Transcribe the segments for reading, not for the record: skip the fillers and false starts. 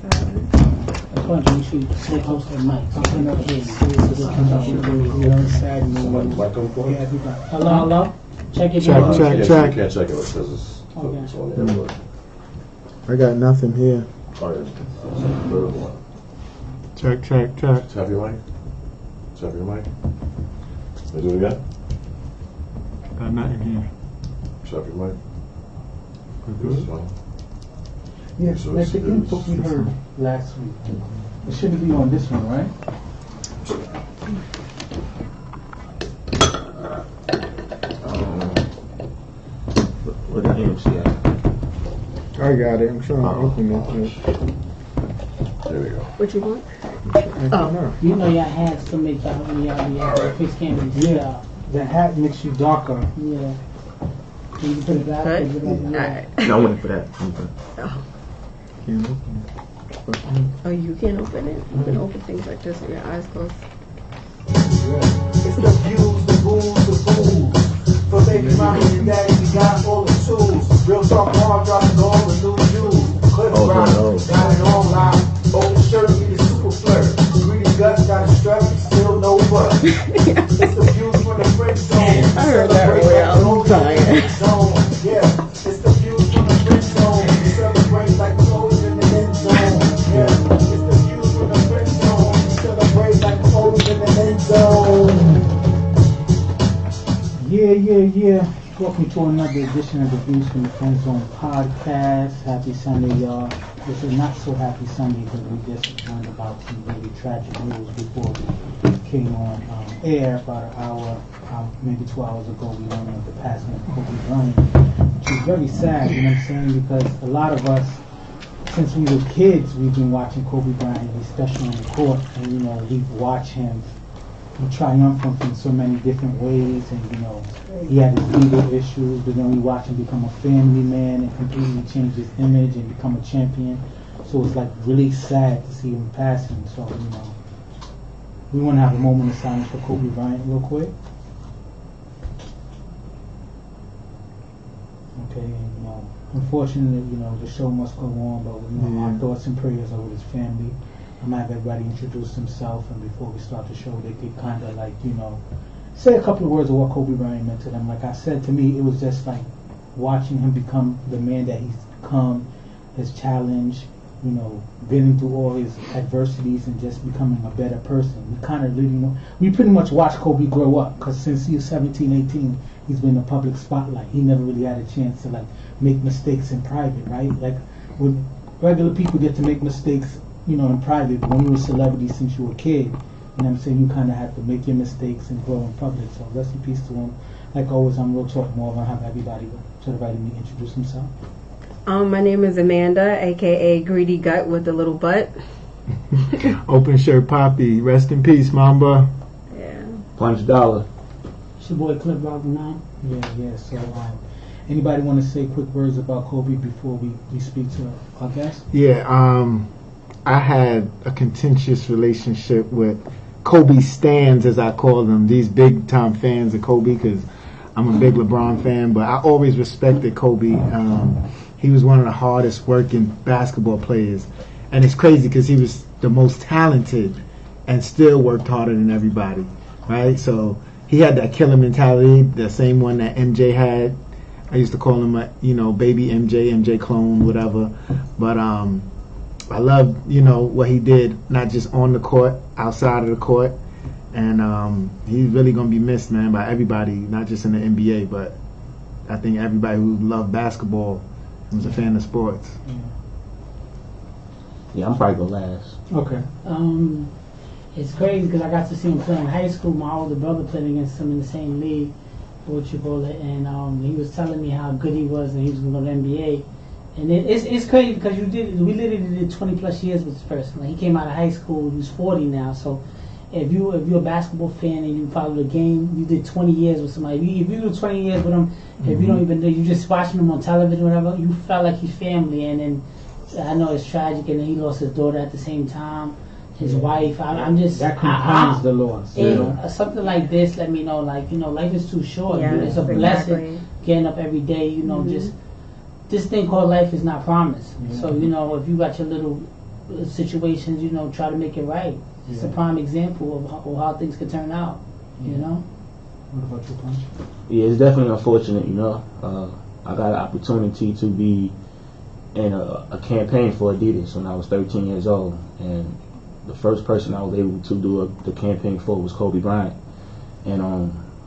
That's why you should stay close to the mic. Something up here. Hello? Check it. Check. You can't check it because it's Okay. it's on the airport. I got nothing here. Oh, yeah. Third one. Check. Tap your mic. Tap your mic. Let's do it again. Got nothing here. Tap your mic. We're This is good. fine. Yes, So like it's- the input we heard last week. It shouldn't be on this one, right? What the AMC at? I got it. I'm trying to open it. There we go. What you want? Oh. You know y'all hats to make y'all when y'all fix cameras. Yeah. The hat makes you darker. Yeah. Can you put it back? Cut? Put it back? Alright. No, I'm waiting for that. Can't open Oh, you can't open it? You can open things like this with your eyes closed. It's the views, the booze, the booze. For baby mommy and daddy, we got all the tools. Real talk hard, dropping all the new views. Clip rock, got it all loud. Open shirt, we the super flirt. Greedy guts, got a strap, still no butt. It's the views from the friend zone. I heard that earlier, I'm tired. Yeah, it's the views from the friend zone. We celebrate like clothes in the end zone. Yeah, it's the views from the friend zone. We celebrate like clothes in the end zone. Yeah. Welcome to another edition of the Views from the Friend Zone podcast. Happy Sunday, y'all. This is not so happy Sunday because we just learned about some really tragic news before we came on air about an hour, maybe 2 hours ago. We learned of the passing of Kobe Bryant, which is very sad, you know what I'm saying? Because a lot of us, since we were kids, we've been watching Kobe Bryant, especially on the court, and we've watched him triumphant in so many different ways, and he had his legal issues, but then we watched him become a family man and completely change his image and become a champion. So it's like really sad to see him passing. So we want to have a moment of silence for Kobe Bryant real quick. Okay, and unfortunately, the show must go on, but our thoughts and prayers are with his family. I'm gonna have everybody introduce himself, and before we start the show, they could kind of say a couple of words of what Kobe Bryant meant to them. Like I said, to me, it was just like watching him become the man that he's become, his challenge, getting through all his adversities and just becoming a better person. We pretty much watched Kobe grow up, because since he was 17, 18, he's been in the public spotlight. He never really had a chance to make mistakes in private, right? Like when regular people get to make mistakes in private, but when you were a celebrity since you were a kid, you kind of had to make your mistakes and grow in public. So rest in peace to him. Like always, I'm real talk more. I'm going to have everybody to the right of me introduce himself. My name is Amanda, aka Greedy Gut with a little butt. Open shirt Poppy. Rest in peace, Mamba. Yeah. Punch Dollar. It's your boy Clip Rock 9. Yeah. So anybody want to say quick words about Kobe before we speak to our guest? Yeah, I had a contentious relationship with Kobe stans, as I call them, these big time fans of Kobe, because I'm a big LeBron fan, but I always respected Kobe. He was one of the hardest working basketball players, and it's crazy because he was the most talented and still worked harder than everybody, right? So he had that killer mentality, the same one that MJ had. I used to call him baby MJ clone, whatever, but I love, what he did, not just on the court, outside of the court. And he's really going to be missed, man, by everybody, not just in the NBA, but I think everybody who loved basketball and was a fan of sports. Yeah, I'm probably the last. Okay. It's crazy because I got to see him play in high school. My older brother played against him in the same league, and he was telling me how good he was and he was going to go to the NBA. And it's crazy because we literally did 20 plus years with this person. Like, he came out of high school, he's 40 now. So if you're a basketball fan and you follow the game, you did 20 years with somebody. If you do 20 years with him, if you don't even know, you just watching him on television, whatever, you felt like he's family. And then I know it's tragic, and then he lost his daughter at the same time, his wife. I'm just that compounds the loss. Something like this let me know, life is too short. Yeah, It's a blessing getting up every day. Just this thing called life is not promised. Yeah. So if you got your little situations, try to make it right. It's a prime example of how things could turn out, What about you, Punch? Yeah, it's definitely unfortunate, I got an opportunity to be in a campaign for Adidas when I was 13 years old, and the first person I was able to do the campaign for was Kobe Bryant, and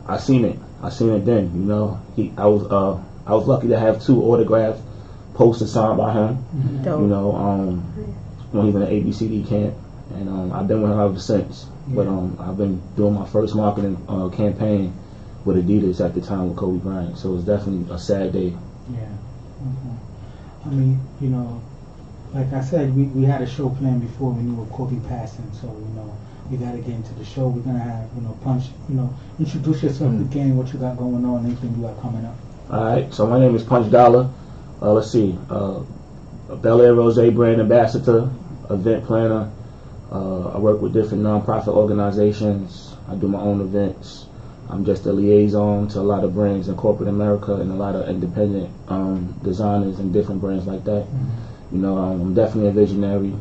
I seen it then. I was lucky to have 2 autographed posters signed by him. Dope. When he's in the ABCD camp, and I've been with him ever since. But I've been doing my first marketing campaign with Adidas at the time with Kobe Bryant, so it was definitely a sad day. Yeah. Okay. I mean, like I said, we had a show planned before we knew of Kobe passing, so we got to get into the show. We're gonna have Punch, introduce yourself again, what you got going on, anything you got coming up. All right, so my name is Punch Dollar. Let's see, Bel Air Rose brand ambassador, event planner. I work with different nonprofit organizations. I do my own events. I'm just a liaison to a lot of brands in corporate America and a lot of independent designers and different brands like that. I'm definitely a visionary,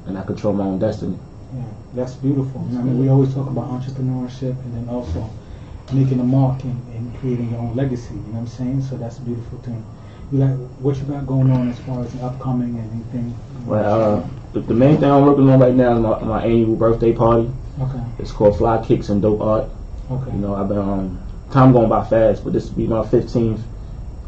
and I control my own destiny. Yeah, that's beautiful. We always talk about entrepreneurship and then also making a mark and creating your own legacy. You know what I'm saying? So that's a beautiful thing. What you got going on as far as the upcoming and anything? Well, the main thing I'm working on right now is my annual birthday party. Okay. It's called Fly Kicks and Dope Art. Okay. I've been time going by fast, but this will be my 15th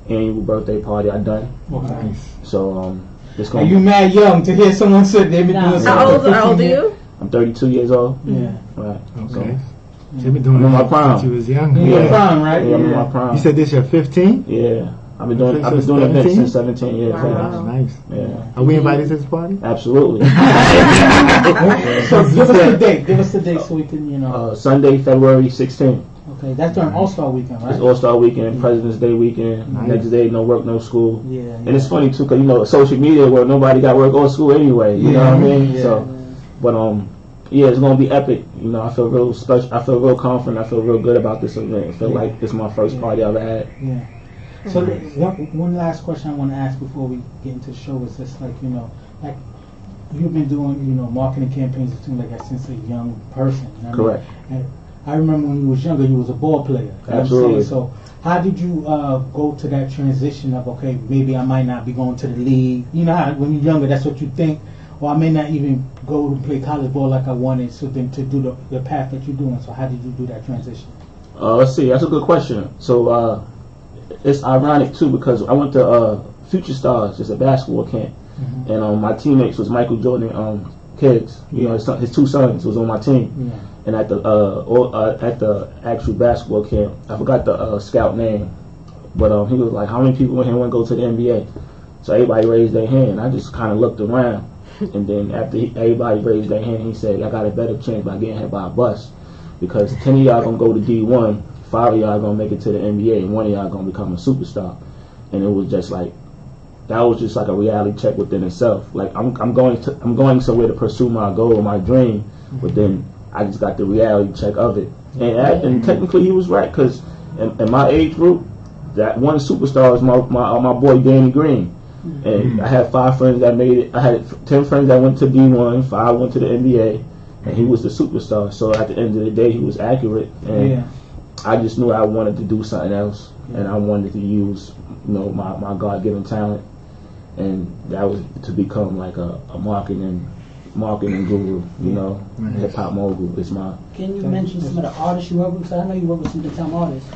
annual birthday party I've done. Okay. So it's Are going. you mad young to hear someone say they've been doing How something? old are you? I'm 32 years old. Yeah. Right. Okay. So, You've been doing I'm in that my prime. since you was young. In your prime, right? Yeah, I'm in my prime. You said this your 15? Yeah. I've been Okay, doing so events 17? since 17 years. Wow. Yeah. That's nice. Yeah. Are we invited to this party? Absolutely. So give us the date. Give us the date so we can, Sunday, February 16th. Okay, that's during All-Star Weekend, right? It's All-Star Weekend, President's Day weekend. Nice. Next day, no work, no school. Yeah. And it's funny too, cause social media where nobody got work or school anyway. You know what I mean? Yeah. So, but yeah, it's gonna be epic. I feel real special. I feel real confident. I feel real good about this event. I feel like it's my first party I've ever had. Yeah. So one last question I want to ask before we get into the show is just like like you've been doing marketing campaigns, it seems like that since a young person. You know what Correct. I mean? And I remember when you was younger, you was a ball player. You know what I'm Absolutely. saying? So how did you go to that transition of okay, maybe I might not be going to the league? You know how when you're younger, that's what you think. Or I may not even go to play college ball like I wanted, so then to do the path that you're doing. So how did you do that transition? Let's see. That's a good question. So it's ironic too because I went to Future Stars, just a basketball camp, and my teammates was Michael Jordan, kids. His 2 sons was on my team. Yeah. And at the actual basketball camp, I forgot the scout name, but he was like, "How many people in here want to go to the NBA?" So everybody raised their hand. I just kind of looked around, and then after everybody raised their hand, he said, "I got a better chance by getting hit by a bus, because 10 of y'all gonna go to D1, 5 of y'all gonna make it to the NBA, and 1 of y'all gonna become a superstar." And it was just like that was just like a reality check within itself. Like I'm going somewhere to pursue my goal, my dream, but then I just got the reality check of it. And technically he was right, because in my age group, that one superstar is my boy Danny Green. And I had 5 friends that made it. I had 10 friends that went to D1, 5 went to the NBA, and he was the superstar. So at the end of the day, he was accurate. And I just knew I wanted to do something else, and I wanted to use my God-given talent, and that was to become like a marketing guru, hip hop mogul is my. Can you mention some of the artists you work with? Because I know you work with some big time artists.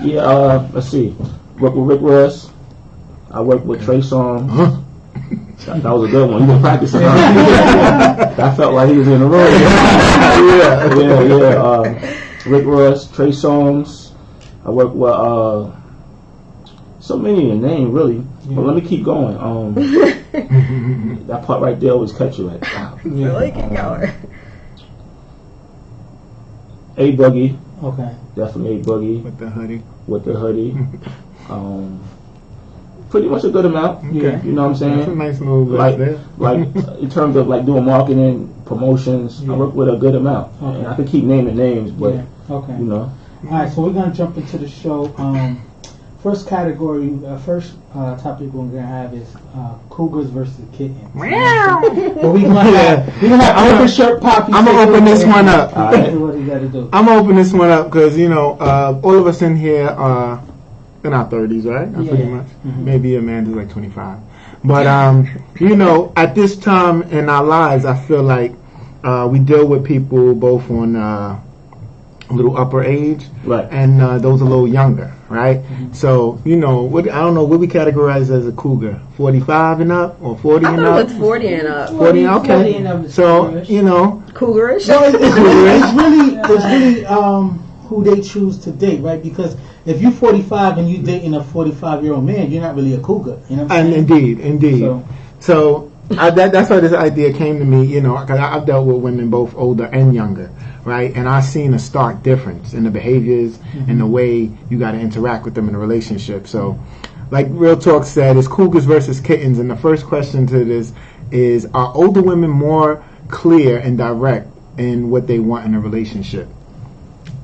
Yeah, let's see. Work with Rick Ross. I work with Trey Songz. That was a good one. He been practicing. I felt like he was in the room. Yeah. Rick Ross, Trey Songz. I work with so many to name really. But let me keep going. That part right there always catch you like, wow. Really? Keep going. A Boogie. Okay. Definitely A Boogie. With the hoodie. Pretty much a good amount. Yeah. You know what I'm saying? That's a nice move like there. like in terms of like doing marketing, promotions, I work with a good amount. Okay. And I could keep naming names, but Okay. you know. All right, so we're gonna jump into the show. first category, first topic we're gonna have is Cougars versus Kittens. But we gonna have open shirt poppy. I'm gonna open this one up. What you gotta do? I'm gonna open this one up because all of us in here are in our 30s, right? Pretty much. Mm-hmm. Maybe Amanda's like 25. But at this time in our lives, I feel like we deal with people both on a little upper age, Right. and those a little younger, right? Mm-hmm. So I don't know what we categorize as a cougar, 45 and up or 40 and I up. thought it was 40 and up. 40, okay. 40 and up is So cougarish. Cougarish. So it's really who they choose to date, right? Because if you're 45 and you're dating a 45-year-old man, you're not really a cougar. You know what I'm saying? Indeed. So that's why this idea came to me, because I've dealt with women both older and younger, right? And I've seen a stark difference in the behaviors and the way you got to interact with them in a relationship. So, like Real Talk said, it's Cougars versus Kittens. And the first question to this is, are older women more clear and direct in what they want in a relationship?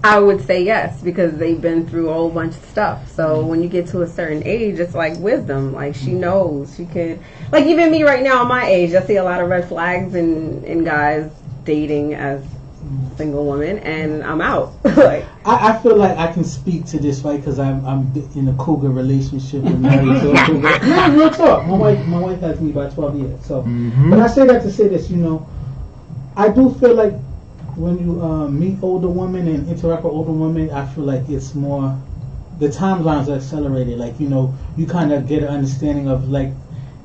I would say yes, because they've been through a whole bunch of stuff. So when you get to a certain age, it's like wisdom. Like, she knows. She could, like, even me right now, my age, I see a lot of red flags in guys dating as single women, and I'm out. Like, I feel like I can speak to this, right? Because I'm in a cougar relationship and married to a cougar. No, real talk. My wife has me by 12 years. So, but I say that to say this, I do feel like when you meet older women and interact with older women, I feel like it's more, the timelines are accelerated. Like, you kind of get an understanding of, like,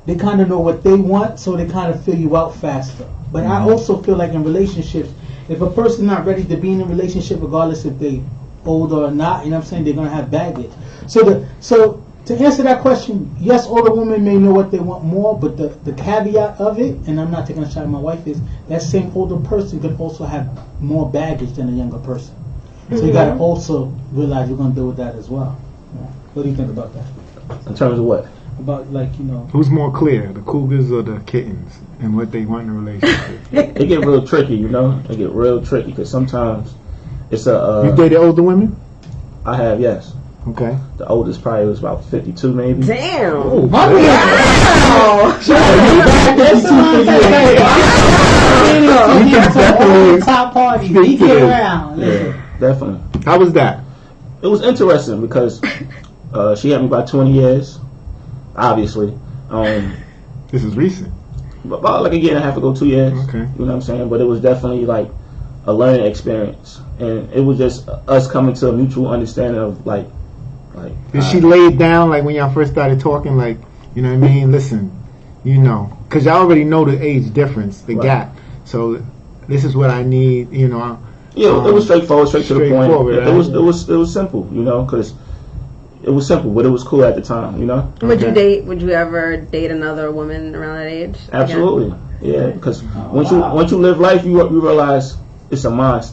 they kind of know what they want, so they kind of fill you out faster. But I also feel like in relationships, if a person's not ready to be in a relationship, regardless if they older or not, they're going to have baggage. So to answer that question, yes, older women may know what they want more, but the caveat of it, and I'm not taking a shot at my wife, is that same older person could also have more baggage than a younger person. So you got to also realize you're going to deal with that as well. Yeah. What do you think about that? In terms of what? About, like, Who's more clear, the Cougars or the Kittens, and what they want in a relationship? It get real tricky, It get real tricky because sometimes it's You dated older women? I have, yes. Okay. The oldest probably was about 52, maybe. damn. Oh, Wow. We can definitely Top party. speak He to get this. around. Listen. Yeah, definitely. How was that? It was interesting because she had me about 20 years, obviously. This is recent. About like a year and a half ago, 2 years. Okay. You know what I'm saying? But it was definitely like a learning experience. And it was just us coming to a mutual understanding of like Did she lay it down like when y'all first started talking, like, you know what I mean? Listen, because y'all already know the age difference, the gap. So this is what I need, Yeah, it was straightforward, straight to the point. straightforward, right? It was simple, because it was simple, but it was cool at the time, Would Okay. Would you ever date another woman around that age? Absolutely, yeah. Because once you live life, you realize it's a mind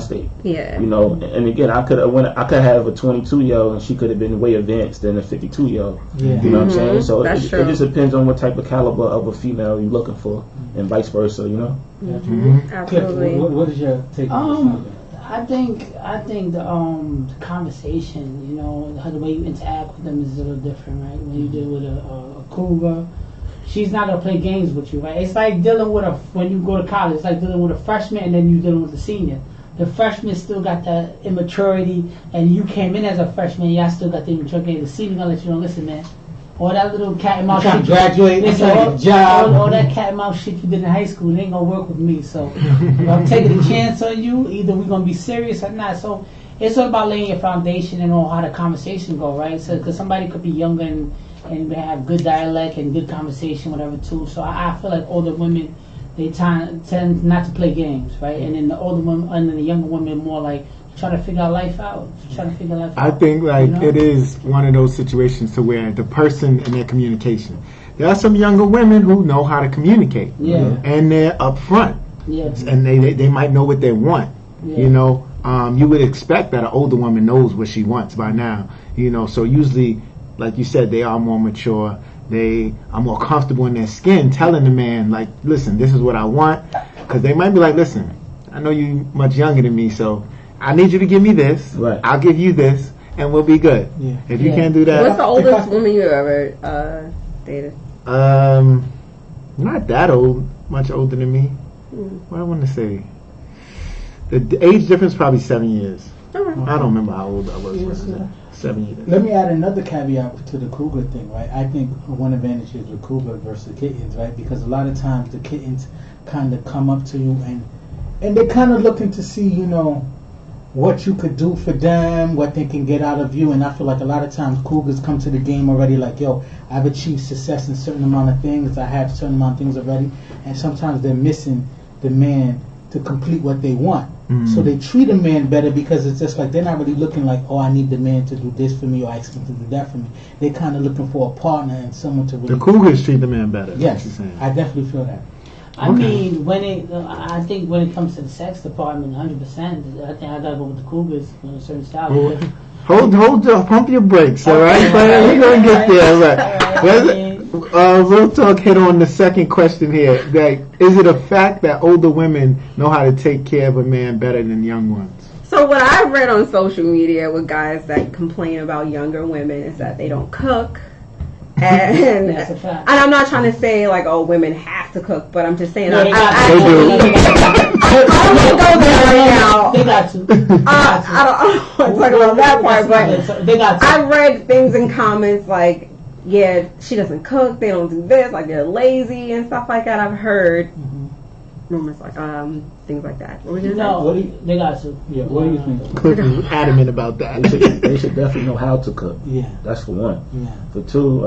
state. Yeah. And again, I could have a 22-year-old and she could have been way advanced than a 52-year-old. Yeah. You know what I'm saying? So That's it true. just depends on what type of caliber of a female you're looking for, and vice versa. Absolutely. What is your take on this? I think the conversation, how the way you interact with them is a little different, right? When you deal with a cougar, she's not gonna play games with you, right? It's like dealing with when you go to college. It's like dealing with a freshman and then you dealing with a senior. The freshman still got that immaturity, and you came in as a freshman. Y'all still got the immaturity. The senior gonna let you know, listen, man. All that little cat and mouse shit. Graduate, Listen, get a job. all that cat and mouse shit you did in high school, it ain't gonna work with me. So if I'm taking a chance on you, either we're gonna be serious or not. So it's all about laying your foundation and all how the conversation go, right? So because somebody could be younger and have good dialect and good conversation, whatever too. So I feel like older women, they tend not to play games, right? And then the older women and then the younger women more like trying to figure out life out. I think it is one of those situations to where the person and their communication. There are some younger women who know how to communicate. Yeah. And they're upfront. Yeah. And they might know what they want. Yeah. You would expect that an older woman knows what she wants by now. So usually, like you said, they are more mature. They are more comfortable in their skin, telling the man, like, listen, this is what I want. Because they might be like, listen, I know you much younger than me, so I need you to give me this. Right. I'll give you this. and we'll be good. Yeah. If you Yeah. can't do What's that, the oldest woman you ever dated? not that old, much older than me. Mm. What I want to say, the age difference probably 7 years. Alright. I don't remember how old I was. Yes, when I was sir. 7 years. Let me add another caveat to the Cougar thing, right? I think one advantage is with Cougar versus Kittens, right? Because a lot of times the Kittens kind of come up to you and they're kind of looking to see, you know, what you could do for them, what they can get out of you. And I feel like a lot of times Cougars come to the game already like, yo, I've achieved success in a certain amount of things. I have a certain amount of things already. And sometimes they're missing the man to complete what they want. So they treat a man better because it's just like they're not really looking like, oh, I need the man to do this for me or I expect him to do that for me. They're kind of looking for a partner and someone to really. The Cougars treat the man better. Yes, What you're saying. I definitely feel that. I mean, I think when it comes to the sex department, 100%. I think I gotta go with the Cougars on a certain style. Hold, pump your brakes, all right? We're gonna get there, right? Real talk. Hit on the second question here. Like, is it a fact that older women know how to take care of a man better than young ones? So what I've read on social media with guys that complain about younger women is that they don't cook. And, That's a fact. and I'm not trying to say like, oh, women have to cook, but I'm just saying No, they got I to. don't want to go there right now. They got to. I don't want to talk about that part, but They got to. I read things in comments like, yeah, she doesn't cook, they don't do this, like they're lazy and stuff like that. I've heard rumors like things like that. What were you gonna What do say? you, They got to. yeah, what do you think? Cliff is adamant about that. They should definitely know how to cook. Yeah, That's for one. yeah. For two,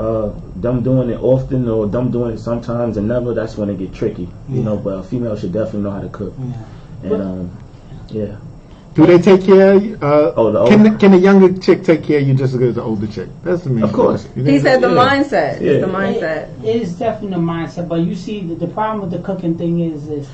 them doing it often or them doing it sometimes and never, that's when it get tricky. You Yeah. know, but a female should definitely know how to cook. Yeah. And yeah. Do they take care of you? The Can a younger chick take care of you just as good as an older chick? That's the main Of course. thing. He said the Yeah. mindset. Yeah. It's the mindset. It is definitely a mindset, but you see, the problem with the cooking thing is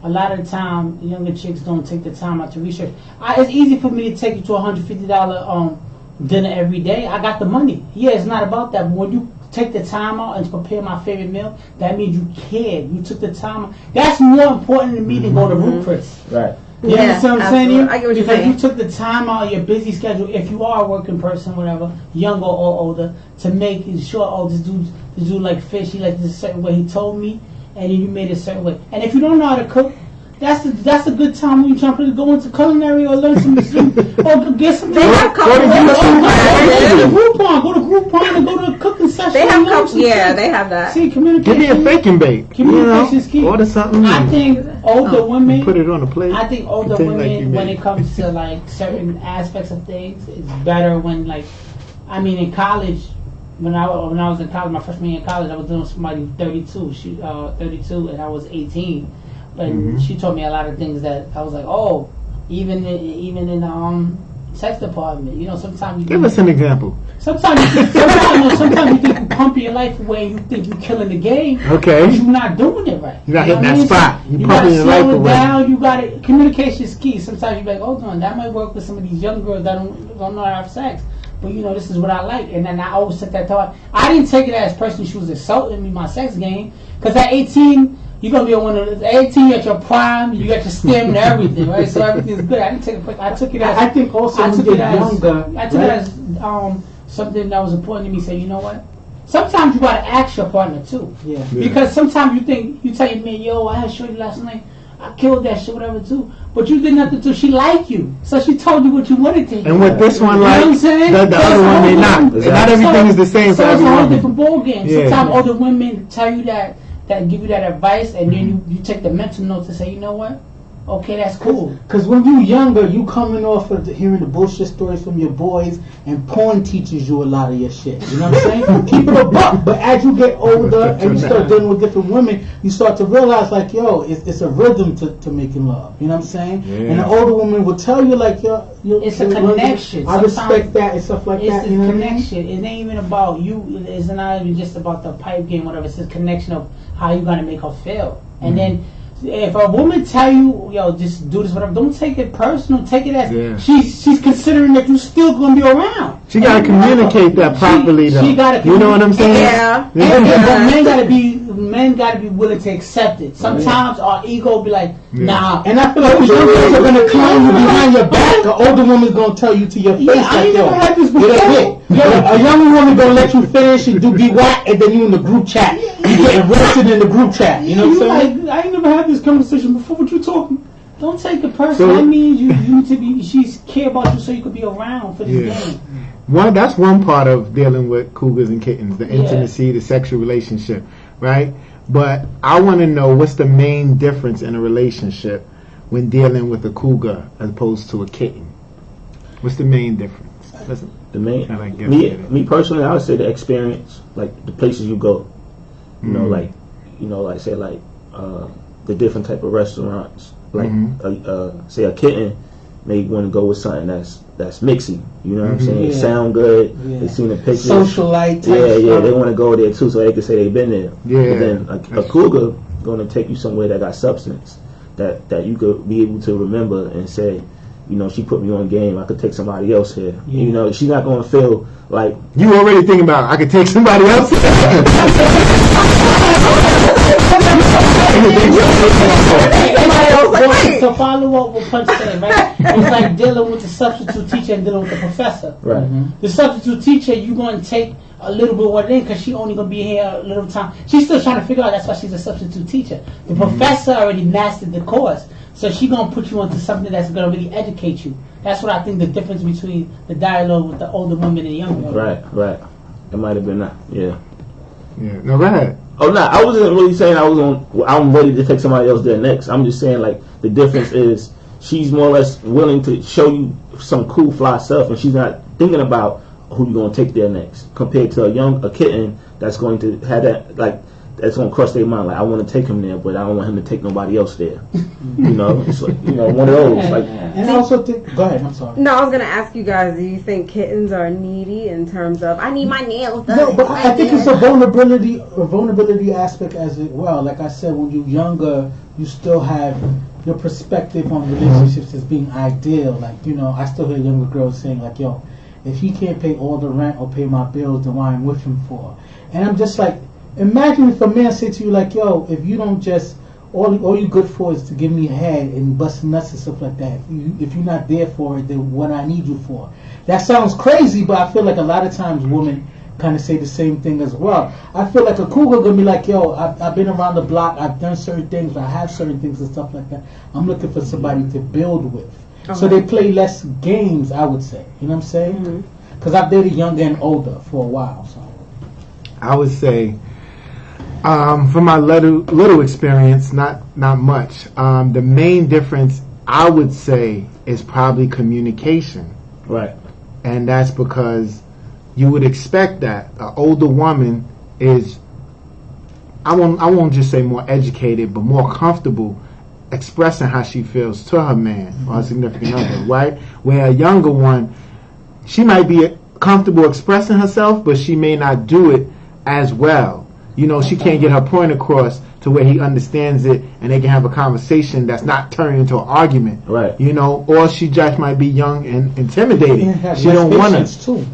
a lot of the time younger chicks don't take the time out to research. It's easy for me to take you to $150 dinner every day. I got the money. Yeah, it's not about that, but when you take the time out and prepare my favorite meal, that means you cared. You took the time out. That's more important to me than go to Root Chris. Right. You Yeah, understand what I'm saying? absolutely. I get what you're Because saying. you took the time out of your busy schedule, if you are a working person, whatever, younger or older, to make sure, oh, this dude like fish, he like this a certain way, he told me, and then you made it a certain way. And if you don't know how to cook, that's a good time when you're trying to go into culinary or learn some or get some. They have Go couple to classes. Groupon and go to a cooking session. They have and learn couple. some Yeah, things. they have that. See, Give communication. me a fake and bake. Communication is key. Order something. I and think older women. put it on a plate. I think older pretend like you women, when made it comes to like certain aspects of things, it's better when like, I mean, in college, when I was in college, my freshman year in college, I was doing somebody 32. She 32, and I was 18, and she taught me a lot of things that I was like, oh, even in the sex department, you know, sometimes you Give us an example. Sometimes you think you pumping your life away and you think you're killing the game. Okay. But you're not doing it right. You're not You hitting know what that I mean? spot. You You're gotta pumping your life slow it away. down. You got it. Communication is key. Sometimes you're like, hold on, that might work with some of these young girls that don't know how to have sex. But you know, this is what I like. And then I always took that thought. I didn't take it as personally she was insulting me, my sex game. Because at 18, you're going to be on one of those. 18, you're at your prime. You got your stem and everything, right? So everything's good. I didn't take it. I took it as. I think also I when took you it get as. younger, I took right? it as something that was important to me. Say, you know what? Sometimes you got to ask your partner too. Yeah. Because sometimes you tell your man, yo, I had shorty last night. I killed that shit, whatever too. But you did nothing to. She liked you, so she told you what you wanted to hear. And with this one, You know what I'm like, saying? the So other it's one all may not. different. Not everything is the same for So it's every a whole woman. different ball game. Yeah. Sometimes older women tell you that give you that advice, and then you take the mental note to say, you know what? Okay, that's cool. Because when you younger, you coming off of hearing the bullshit stories from your boys, and porn teaches you a lot of your shit. You know what I'm saying? Keep it a buck. But as you get older and you start dealing with different women, you start to realize, like, yo, it's a rhythm to making love. You know what I'm saying? Yeah. And the older woman will tell you, like, yo, It's a connection. I respect Sometimes that and stuff like It's that. a You know what I mean? connection. It ain't even about you. It's not even just about the pipe game, whatever. It's a connection of how you gonna make her feel. And then if a woman tell you, yo, just do this, whatever, don't take it personal. Take it as she's considering that you still gonna be around. She gotta And communicate that properly, though. She gotta. You know what I'm saying? Yeah. And men gotta be men got to be willing to accept it. Sometimes our ego be like, nah. And I feel like the young girls are gonna clown you behind your back. The older woman's gonna tell you to your face, I like, ain't yo, never had this get a before. hit. A young woman gonna let you finish and be whack, and then you in the group chat. You getting roasted in the group chat. You know what I'm saying? Like, I ain't never had this conversation before. What you talking? Don't take it personal. So- That means you need to be. She's care about you so you could be around for this game. That's one part of dealing with cougars and kittens, the intimacy, the sexual relationship, right? But I want to know what's the main difference in a relationship when dealing with a cougar as opposed to a kitten. What's the main difference? Listen, The main, I like me personally, I would say the experience, like the places you go. You know, like say the different type of restaurants. Like say a kitten may want to go with something that's mixy. You know what I'm saying? Yeah. Sound good. Yeah. They seen the pictures. Socialite type Yeah, stuff. they want to go there too, so they can say they've been there. Yeah. But then a cougar going to take you somewhere that got substance, that you could be able to remember and say, you know, she put me on game. I could take somebody else here. Yeah. You know, she's not going to feel like you already thinking about I could take somebody else. To follow up what Punch said, right? It's like dealing with the substitute teacher and dealing with the professor. right. The substitute teacher, you going to take a little bit what it in because she only going to be here a little time. She's still trying to figure out. That's why she's a substitute teacher. The professor already mastered the course, so she going to put you into something that's going to really educate you. That's what I think the difference between the dialogue with the older women and the younger women. Right. It might have been that. Yeah. Yeah. No, go ahead. Oh no, I wasn't really saying I'm ready to take somebody else there next. I'm just saying like the difference is she's more or less willing to show you some cool fly stuff, and she's not thinking about who you're gonna take there next. Compared to a kitten that's going to have that that's gonna cross their mind. Like I want to take him there, but I don't want him to take nobody else there. You know, it's like one of those. Like, And I also think. Go ahead. I'm sorry. No, I was gonna ask you guys. Do you think kittens are needy in terms of I need my nails done? No, but I think it's a vulnerability aspect as well. Like I said, when you're younger, you still have your perspective on relationships as being ideal. Like, I still hear younger girls saying like, yo, if he can't pay all the rent or pay my bills, then why I'm with him for? And I'm just like, imagine if a man said to you like, yo, if you don't just, all you good for is to give me head and bust nuts and stuff like that. If you're not there for it, then what I need you for? That sounds crazy, but I feel like a lot of times women kind of say the same thing as well. I feel like a cougar gonna be like, yo, I've been around the block, I've done certain things, I have certain things and stuff like that. I'm looking for somebody to build with. So they play less games, I would say. You know what I'm saying? Because I've dated younger and older for a while. So I would say, from my little experience, not much. The main difference, I would say, is probably communication. right. And that's because you would expect that an older woman is, I won't just say more educated, but more comfortable expressing how she feels to her man or her significant other, right? Where a younger one, she might be comfortable expressing herself, but she may not do it as well. She can't get her point across to where he understands it and they can have a conversation that's not turning into an argument. Right. Or she just might be young and intimidating. have She less don't want patience to. too.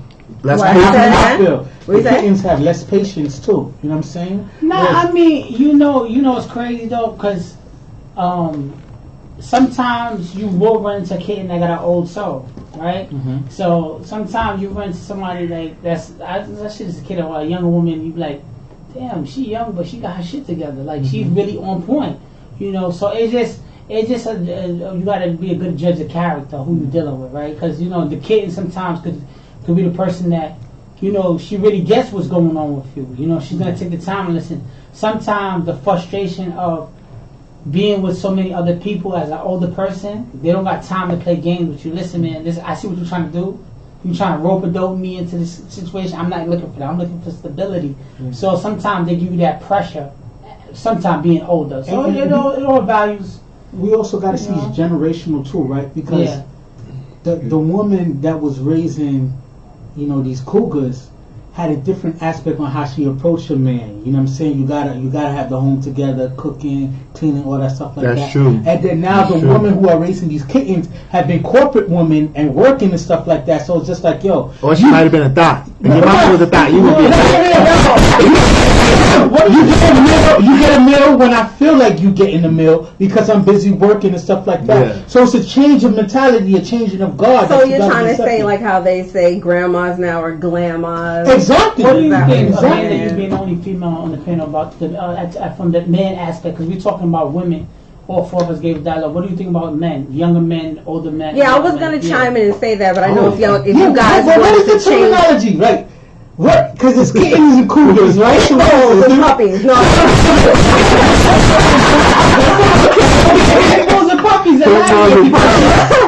Let's What? pay- I feel What you the say? kittens have less patience too. You know what I'm saying? Nah, Yes. I mean, it's crazy though, because sometimes you will run into a kitten that got an old soul, right? So sometimes you run into somebody like that shit is a kid or a younger woman. You be like, damn, she young, but she got her shit together. Like she's really on point, So it's just you gotta be a good judge of character who you dealing with, right? Because the kitten sometimes could be the person that she really gets what's going on with you. She's gonna take the time and listen. Sometimes the frustration of being with so many other people as an older person, they don't got time to play games with you. Listen, man, I see what you're trying to do. You're trying to rope-a-dope me into this situation. I'm not looking for that. I'm looking for stability. So sometimes they give you that pressure. Sometimes being older. So it all values. We also got to see it's generational too, right? Because the woman that was raising, these cougars had a different aspect on how she approached a man. You know what I'm saying? You gotta have the home together, cooking, cleaning, all that stuff like that. That's true. And then now the women who are raising these kittens have been corporate women and working and stuff like that. So it's just like, yo. Or she might have been a thot. And your mama was a thot. You would be a thot. You get a meal when I feel like you getting a meal because I'm busy working and stuff like that. Yeah. So it's a change of mentality, a changing of God. So you're trying to say like how they say grandmas now are glamas. Exactly. What do you think, Exactly. Amanda, you being the only female on the panel, about the from the man aspect? Because we're talking about women. All four of us gave a dialogue. What do you think about men, younger men, older men? Yeah, I was gonna chime in and say that, but I know if you guys but what wanted is the to change. terminology, right? What? Because it's kittens and cougars, right? Oh, the puppies. No. Those are puppies.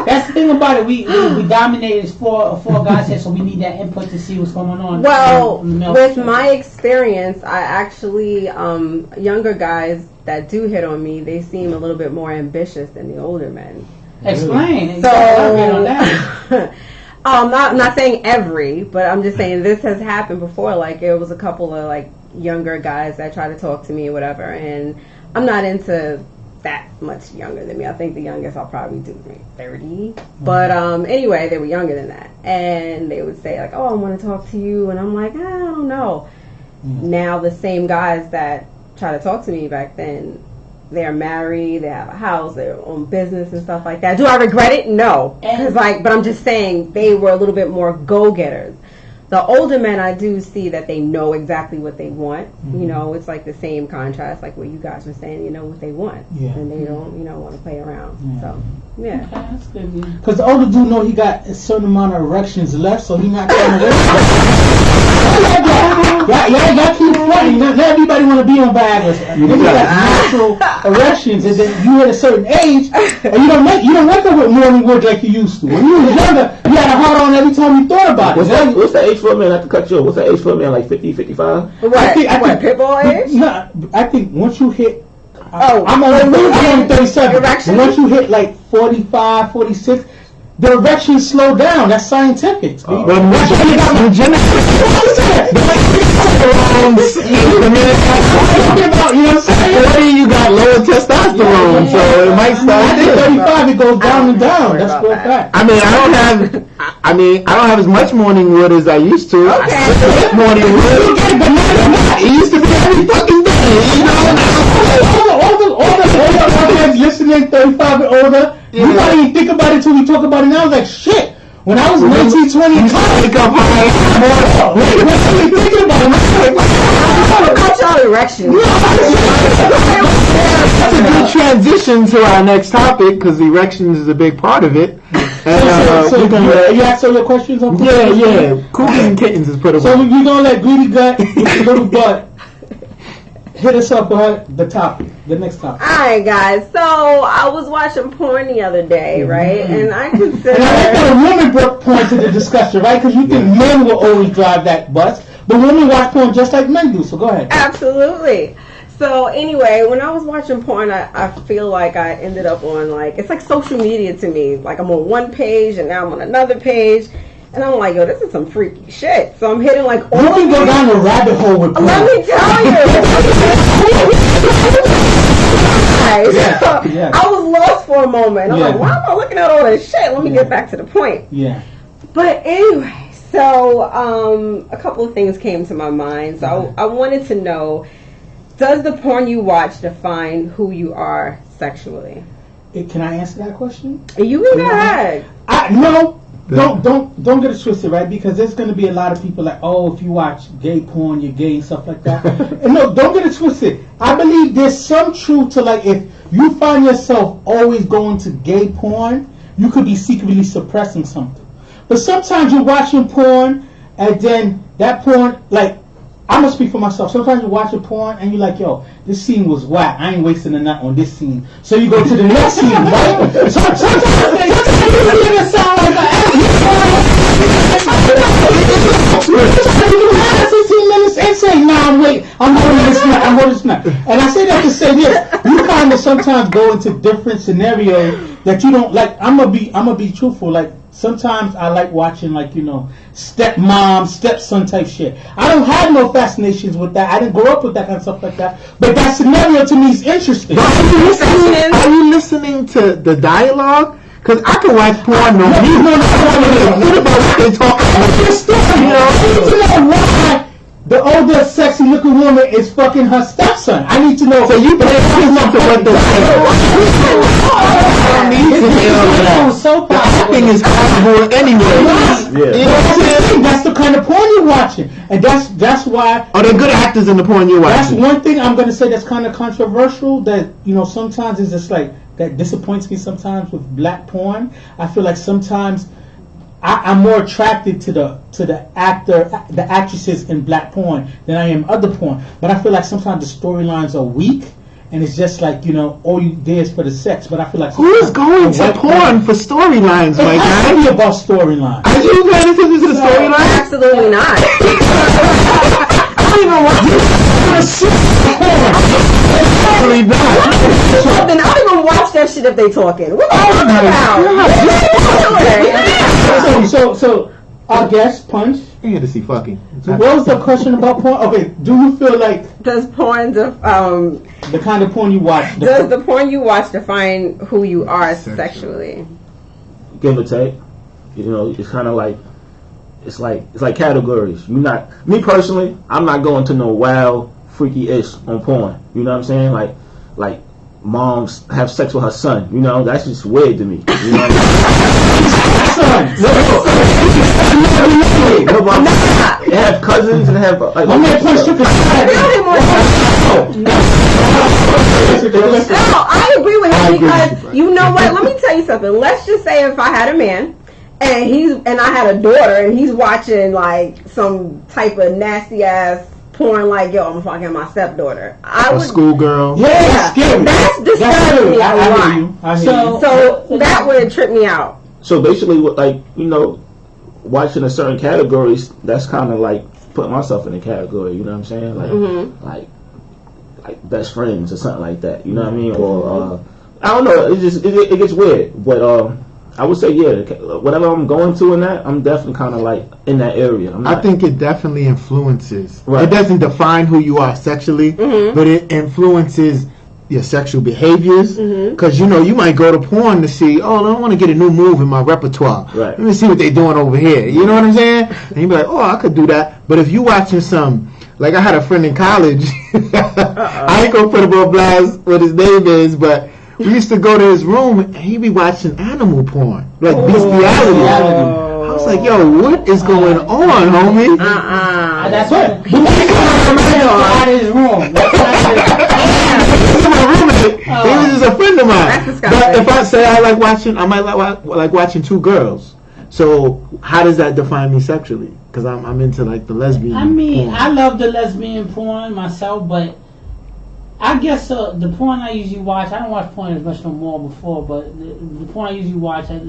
That's the thing about it. We dominated four guys here, so we need that input to see what's going on. Well, with my experience, I actually younger guys that do hit on me, they seem a little bit more ambitious than the older men. Explain. So, on that. I'm not saying every, but I'm just saying this has happened before. Like it was a couple of like younger guys that tried to talk to me or whatever, and I'm not into that much younger than me. I think the youngest I'll probably do is maybe 30. But anyway, they were younger than that, and they would say like, "Oh, I want to talk to you," and I'm like, I don't know. Now the same guys that try to talk to me back then, they're married, they have a house, their own business and stuff like that. Do I regret it? No. But I'm just saying they were a little bit more go-getters. The older men, I do see that they know exactly what they want. You know, it's like the same contrast, like what you guys were saying. You know what they want, and they don't, want to play around. So, yeah. Okay, that's good. Because the older dude know he got a certain amount of erections left, so he not trying to wait. Y'all keep fronting. Not everybody want to be on Viagra. You got natural erections, and then you at a certain age, and you don't wake up with morning wood like you used to. When you was younger, you had a heart on every time you thought about it. What's the age for a man? I have to cut you off. What's the age for a man? Like 50, 55? What pitbull age? No, I think once you hit. Oh, I'm only 37. Erection? Once you hit like 45, 46, the erections slow down. That's scientific. But you got lower testosterone, so it might start. I think 35 it goes down and down. That's for a fact. I don't have as much morning wood as I used to. Okay. Morning wood. It used to be every fucking day. All the guys listening, 35 and older, you might even think about it until we talk about it now. I was like, shit. When I was 19, 20, and wake up high. thinking about it, I'm cut y'all erections. That's a good transition to our next topic because erections is a big part of it. And, so you asked all your questions on Cougars? Yeah. Cougars and Kittens is put away. So we're gonna let Greedy Gut with the little butt hit us up with the next topic. Alright guys, so I was watching porn the other day, right? And I consider... And I like that a woman brought porn to the discussion, right? Because you think men will always drive that bus, but women watch porn just like men do, so go ahead. Absolutely. So anyway, when I was watching porn, I feel like I ended up on it's like social media to me. Like I'm on one page and now I'm on another page. And I'm like, yo, this is some freaky shit. So I'm hitting all you can go down the rabbit hole with porn. Let me tell you. I was lost for a moment. I'm like, why am I looking at all this shit? Let me get back to the point. Yeah. But anyway, so a couple of things came to my mind. So I wanted to know, does the porn you watch define who you are sexually? Can I answer that question? You can go ahead. No. Don't get it twisted, right? Because there's going to be a lot of people like, oh, if you watch gay porn, you're gay and stuff like that. And no, don't get it twisted. I believe there's some truth to if you find yourself always going to gay porn, you could be secretly suppressing something. But sometimes you're watching porn and then that porn, I'm going to speak for myself. Sometimes you're watching porn and you're like, yo, this scene was whack. I ain't wasting a nut on this scene. So you go to the next scene, right? Sometimes you sound like an 15 minutes and say, nah, I'm holding this nut. And I say that to say this. You kind of sometimes go into different scenarios that you don't like. I'm gonna be truthful. Sometimes I like watching stepmom, stepson type shit. I don't have no fascinations with that. I didn't grow up with that kind of stuff like that. But that scenario to me is interesting. Are you listening to the dialogue? Because I can watch porn. No, what about what they talk about? You know why the older, sexy looking woman is fucking her stepson. I need to know. So you pay attention to what they're saying. So The acting is possible anyway. Yeah. You know what I'm saying? That's the kind of porn you're watching, and that's why. Are there good actors in the porn you're That's watching? one thing I'm gonna say that's kind of controversial. That sometimes is just like that disappoints me sometimes with black porn. I feel like sometimes I'm more attracted to the actresses in black porn than I am other porn. But I feel like sometimes the storylines are weak, and it's just like all you there is for the sex. But I feel like Who's going to porn for storylines, It my has to guy? be about storylines. Are you paying attention to the storyline? Absolutely not. I don't even watch it. Really not. Then I don't even watch that shit if they talking. What the fuck about? So our guest Punch. You here to see fucking. What was the question about porn? Okay, do you feel like Does porn the kind of porn you watch? does the porn you watch define who you are sexually? Give or take. It's kind of like it's like categories. Me personally, I'm not going to no wild, freaky ish on porn. You know what I'm saying? Like moms have sex with her son. That's just weird to me. You know what I mean? They have cousins and have like. My man Punch took a shot. No, I agree with him because you know what? Let me tell you something. Let's just say if I had a man and I had a daughter and he's watching like some type of nasty ass porn, like I'm fucking my stepdaughter. A schoolgirl. Yeah, that's disturbing me a lot. So that would trip me out. So basically, watching a certain categories, that's kind of like putting myself in a category. You know what I'm saying? Like best friends or something like that. You know what I mean? Or I don't know. It gets weird. But I would say whatever I'm going to in that, I'm definitely kind of like in that area. I think it definitely influences. Right. It doesn't define who you are sexually, but it influences your sexual behaviors. Because you might go to porn to see, I want to get a new move in my repertoire. Right. Let me see what they're doing over here. You know what I'm saying? And you be like, I could do that. But if you watching some, like I had a friend in college, I ain't gonna put him on blast what his name is, but we used to go to his room and he'd be watching animal porn, like bestiality. I was like, what is going on, homie? That's what. Out of his room. He was just a friend of mine. That's disgusting. But if I say I might like watching two girls. So how does that define me sexually? Because I'm into like the lesbian. I mean, porn. I love the lesbian porn myself, but I guess the porn I usually watch, I don't watch porn as much no more before, but the porn I usually watch, it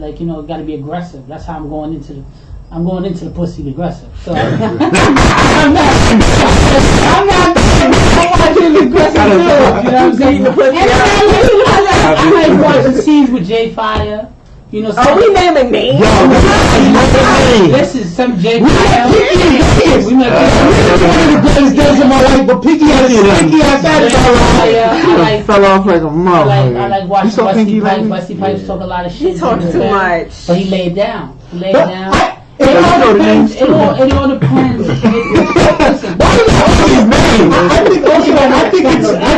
got to be aggressive. That's how I'm going into the pussy aggressive. So I'm not watching aggressive films, you know what I'm saying? I might watch the scenes with J Fire. We naming names? This is some J Fire. We might one of the greatest days of my life, but Pinky has I fell off like a mother. I like watching Wesley Pipes. Wesley Pipes talk a lot of shit. He talks too much. But he laid down. It all depends. It all depends. I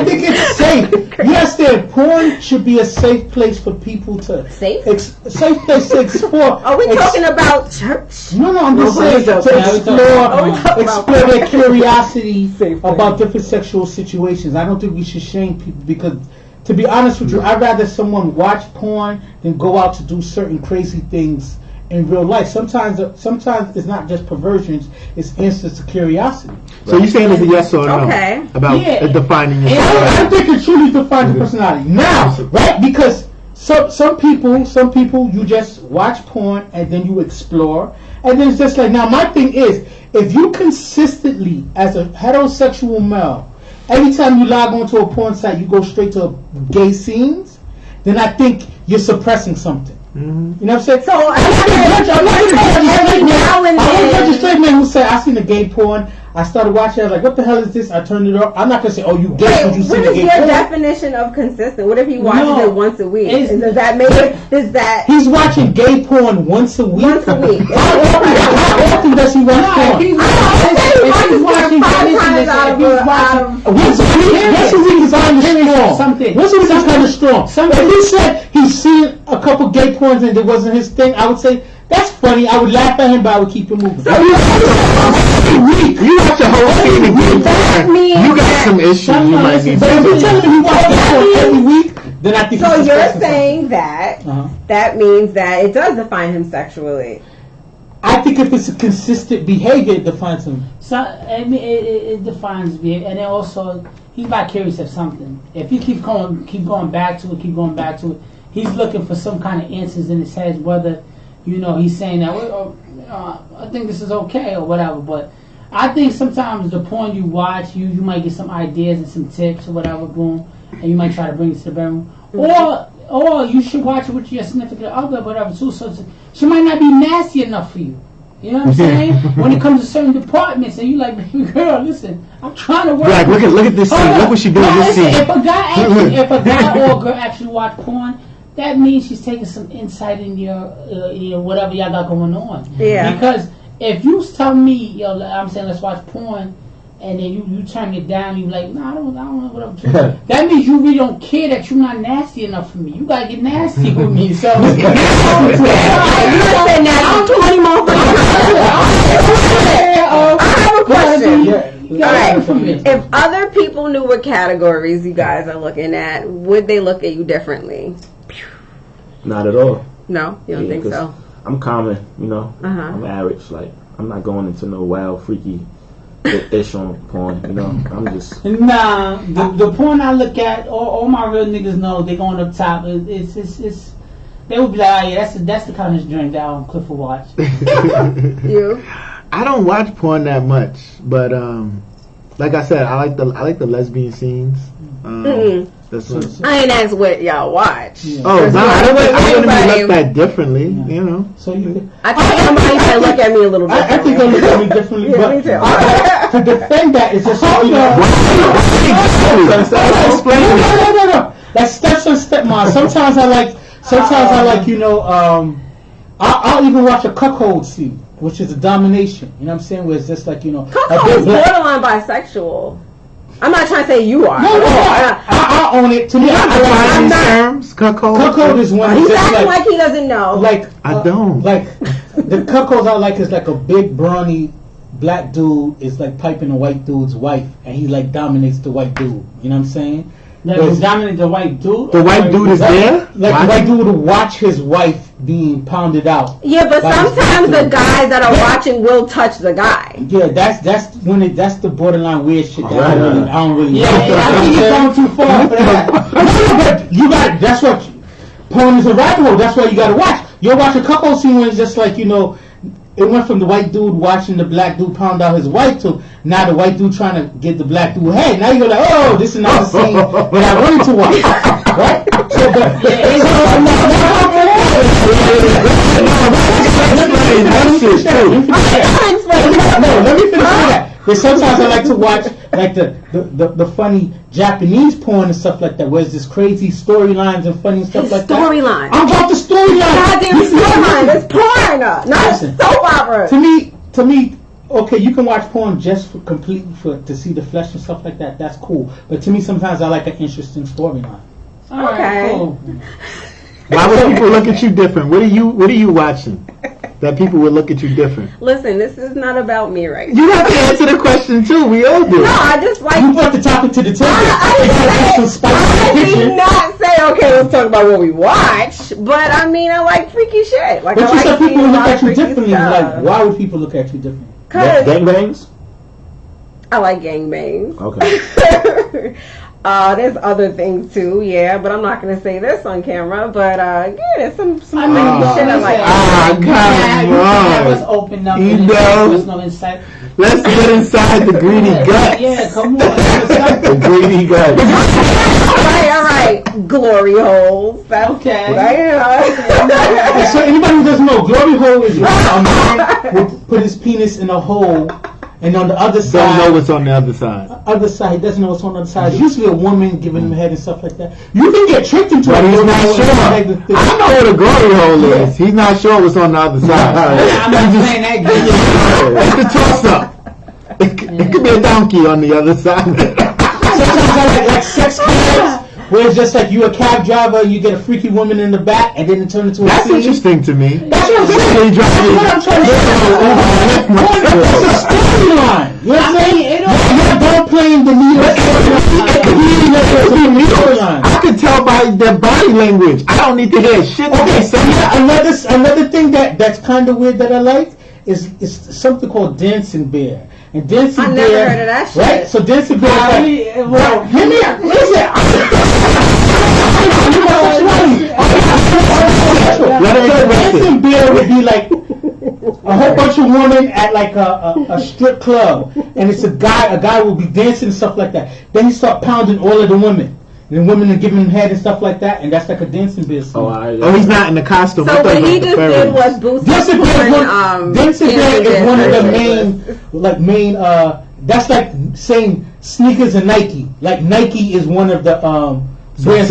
think it's safe. Yes, porn should be a safe place for people to Safe? Safe place to explore. Are we talking about church? No, I'm just saying to explore their curiosity Safe about different sexual situations. I don't think we should shame people because, to be honest with you, I'd rather someone watch porn than go out to do certain crazy things in real life. Sometimes it's not just perversions; it's answers to curiosity. So you saying it's a yes or no Okay. about defining your I think it truly defines the personality. Now, right? Because some people you just watch porn and then you explore, and then it's just like, now my thing is, if you consistently, as a heterosexual male, every time you log onto a porn site, you go straight to gay scenes, then I think you're suppressing something. You know what I'm saying? So I'm not every now and a then. straight man who said, I seen the gay porn, I started watching. I was like, "What the hell is this?" I turned it off. I'm not gonna say, "Oh, you gay Wait, because you what see the is gay your porn." definition of consistent? What if he watches it once a week? It's- Does that make it? Does that He's watching gay porn once a week. once a week? How often does he watch porn? He's watches watching five listen, times listen, out if of he's a- watching- Once a week is kind of strong. Something. Once a week is kind of strong. Something. If he said he's seen a couple gay porns and it wasn't his thing, I would say that's funny. I would laugh at him, but I would keep it moving. You watch a whole scene of gay porn. means You got that- some issues you might need But if you tell to. me he watches porn every week, then I think So he's you're disgusting. saying that Uh-huh. that means that it does define him sexually. I think if it's a consistent behavior, it defines him. So I mean, it defines behavior, and then also he's vicarious of something. If you keep going back to it, he's looking for some kind of answers in his head. Whether he's saying that, I think this is okay or whatever. But I think sometimes the porn you watch, you might get some ideas and some tips or whatever, boom, and you might try to bring it to the bedroom, or you should watch it with your significant other, whatever too. So she might not be nasty enough for you. You know what I'm saying? When it comes to certain departments, and you like, baby girl, listen, I'm trying to work. Like, look at this scene. Look what she doing in this Listen, scene. if a guy or a girl actually watch porn, that means she's taking some insight in your whatever y'all got going on. Yeah. Because if you tell me, I'm saying let's watch porn, and then you turn it down, you like, nah, I don't know what I'm doing. That means you really don't care that you're not nasty enough for me. You gotta get nasty with me. So You gonna say now 20 more for I have a question. All right. If other people knew what categories you guys are looking at, would they look at you differently? Not at all. No, you don't Yeah, think 'cause so? I'm common, Uh-huh. I'm average. Like, I'm not going into no wild, freaky ish on porn. I'm just. nah, the porn I look at, all my real niggas know they going up top. It's they would be like, oh, yeah, that's the kind of drink that Cliff will watch. You? I don't watch porn that much, but like I said, I like the lesbian scenes. That's what. I ain't asked what y'all watch. Yeah. Oh, no, I wouldn't be Everybody- looked at differently, So you could, I think somebody might look at me a little I think differently. they'll look at me differently, Yeah, but me too. to defend that, it's just No. That's steps on step, man. Sometimes I like, I'll even watch a cuckold scene, which is a domination. You know what I'm saying? Where it's just like, Cuckold is borderline bisexual. I'm not trying to say you are. No, I own it. To me, Define these not- terms, cuckold. cuckold is one. He's that's acting like he doesn't know. I don't. Like the cuckolds I like is like a big brawny black dude is like piping a white dude's wife, and he like dominates the white dude. You know what I'm saying? That will dominate the white dude. The white dude is there? Like the white dude will watch his wife being pounded out. Yeah, but by his sometimes black the dude. guys that are watching will touch the guy. Yeah, that's the borderline weird shit that Right. I don't really Yeah, like. I think you're going too far for that. No, but you got that's what porn is a rabbit hole. That's why you got to watch. You'll watch a couple scene where it's just like it went from the white dude watching the black dude pound out his wife to now the white dude trying to get the black dude head. Now you're like, oh, this is not the scene that I wanted to watch, right? So, let me finish with that. But sometimes I like to watch like the funny Japanese porn and stuff like that, where it's just crazy storylines and funny stuff like that. Storyline. I'm about the storyline. Goddamn storyline. It's porn, not Listen. soap opera. To me, okay, you can watch porn just to see the flesh and stuff like that. That's cool. But to me, sometimes I like an interesting storyline. All right, Okay. cool. Why would people look at you different? What are you watching that people would look at you different? Listen, this is not about me right now. You have to answer the question too. We all do. No, I just like. You brought the topic to the table. I Some spice in the did kitchen. not say, okay, let's talk about what we watch. But I mean, I like freaky shit. Like, But I you said like people seeing would a look lot at of you freaky differently. stuff. Like, why would people look at you differently? Cause Gangbangs? I like gangbangs. Okay. There's other things too, yeah, but I'm not gonna say this on camera. But yeah, there's some I mean, freaky shit I like. come Let's on. open up. You and know. There's no insight. Let's get inside the greedy guts. Yeah, come on. The greedy guts. All right, glory holes. That's Okay. So anybody who doesn't know, glory hole is when a man will put his penis in a hole and on the other Don't side, know what's on the other side. he doesn't know what's on the other side. It's usually a woman giving him head and stuff like that. You can get tricked into But it. he's not sure. I know what a glory hole is. He's not sure what's on the other side. I'm not playing that game. It's a toss-up. It could be a donkey on the other side. Sometimes I like sex clubs where it's just like you a cab driver, you get a freaky woman in the back, and then it turns into a That's scene. interesting to me. That's what I'm saying. That's what I'm trying to say. It's a storyline. You know what I'm saying? You're not playing the needle. I could tell by their body language. I don't need to hear shit. Okay, so another thing that's kind of weird that I like is something called Dancing Bear. And Dancing I Bear, never heard of that shit. right? So Dancing Bear, hear me out. Listen. Dancing Bear would be like a whole bunch of women at like a strip club, and it's a guy will be dancing and stuff like that. Then he start pounding all of the women. And the women are giving him head and stuff like that, and that's like a dancing bear scene. Oh, he's not in the costume. So what he just did was boost Dancing Bear is one of the main, that's like saying sneakers and Nike. Like Nike is one of the brands.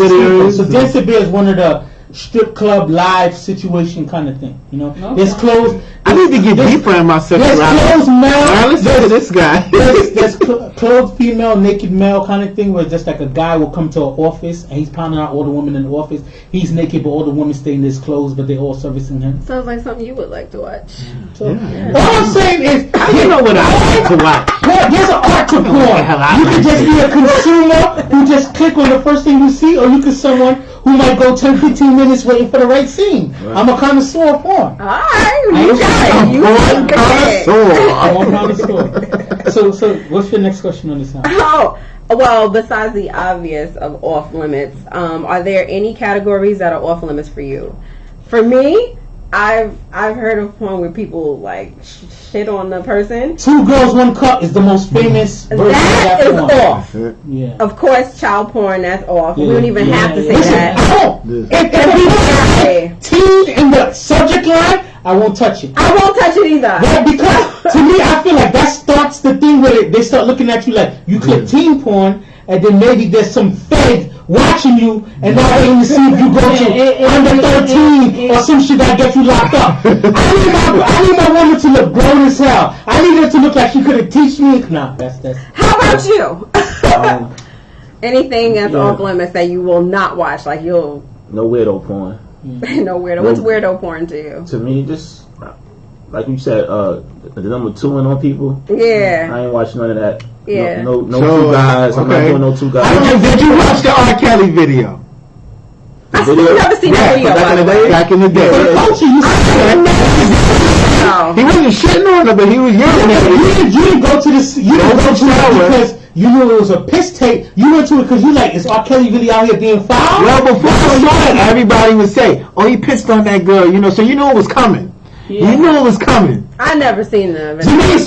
So Dancing Bear is one of the strip club live situation kind of thing. You know, there's clothes. I need to get deeper in my sexuality. There's clothes male. Listen to this guy. There's clothed female, naked male kind of thing where it's just like a guy will come to an office and he's pounding out all the women in the office. He's naked, but all the women stay in his clothes, but they're all servicing him. Sounds like something you would like to watch. So, all I'm saying is, You know what I like to watch. well, there's an art to porn. You can just be a consumer who just click on the first thing you see, or you can someone who might go 10-15 minutes waiting for the right scene. I'm a connoisseur of porn. Alright, you got it. You got it. I'm a connoisseur. So what's your next question on this side? Oh, well, besides the obvious of off limits, are there any categories that are off limits for you? For me, I've heard of porn where people like shit on the person. 2 Girls, 1 Cup is the most famous version That of is that porn. off. Yeah. Of course, child porn, that's off. We Yeah. don't even have to say Listen, that. if people teen in the subject line, I won't touch it. I won't touch it either. Yeah, because to me, I feel like that starts the thing where they start looking at you like you click teen porn, and then maybe there's some fed watching you, and now waiting to see if you go to under 13 or some shit that gets you locked up. I need my woman to look grown as hell. I need her to look like she could have teach me. Nah, that's. How about you? Anything that's off limits that you will not watch, like you'll No weirdo porn. no weirdo. What's weirdo porn to you? To me, just like you said, the number 2 and on people. Yeah. I ain't watching none of that. Yeah. No So, 2 guys. I'm not okay. doing no 2 guys. Did you watch the R. Kelly video? I've never seen that video. Back in the day. Back in the day. For the culture, you No. He wasn't shitting on her, but he was urinating. You didn't go to this. You didn't go to it because you knew it was a piss tape. You went to it because you like, is R. Kelly really out here being foul? Well, before I saw it, everybody would say, "Oh, he pissed on that girl," you know. So you knew it was coming. Yeah. You knew it was coming. I never seen the To me,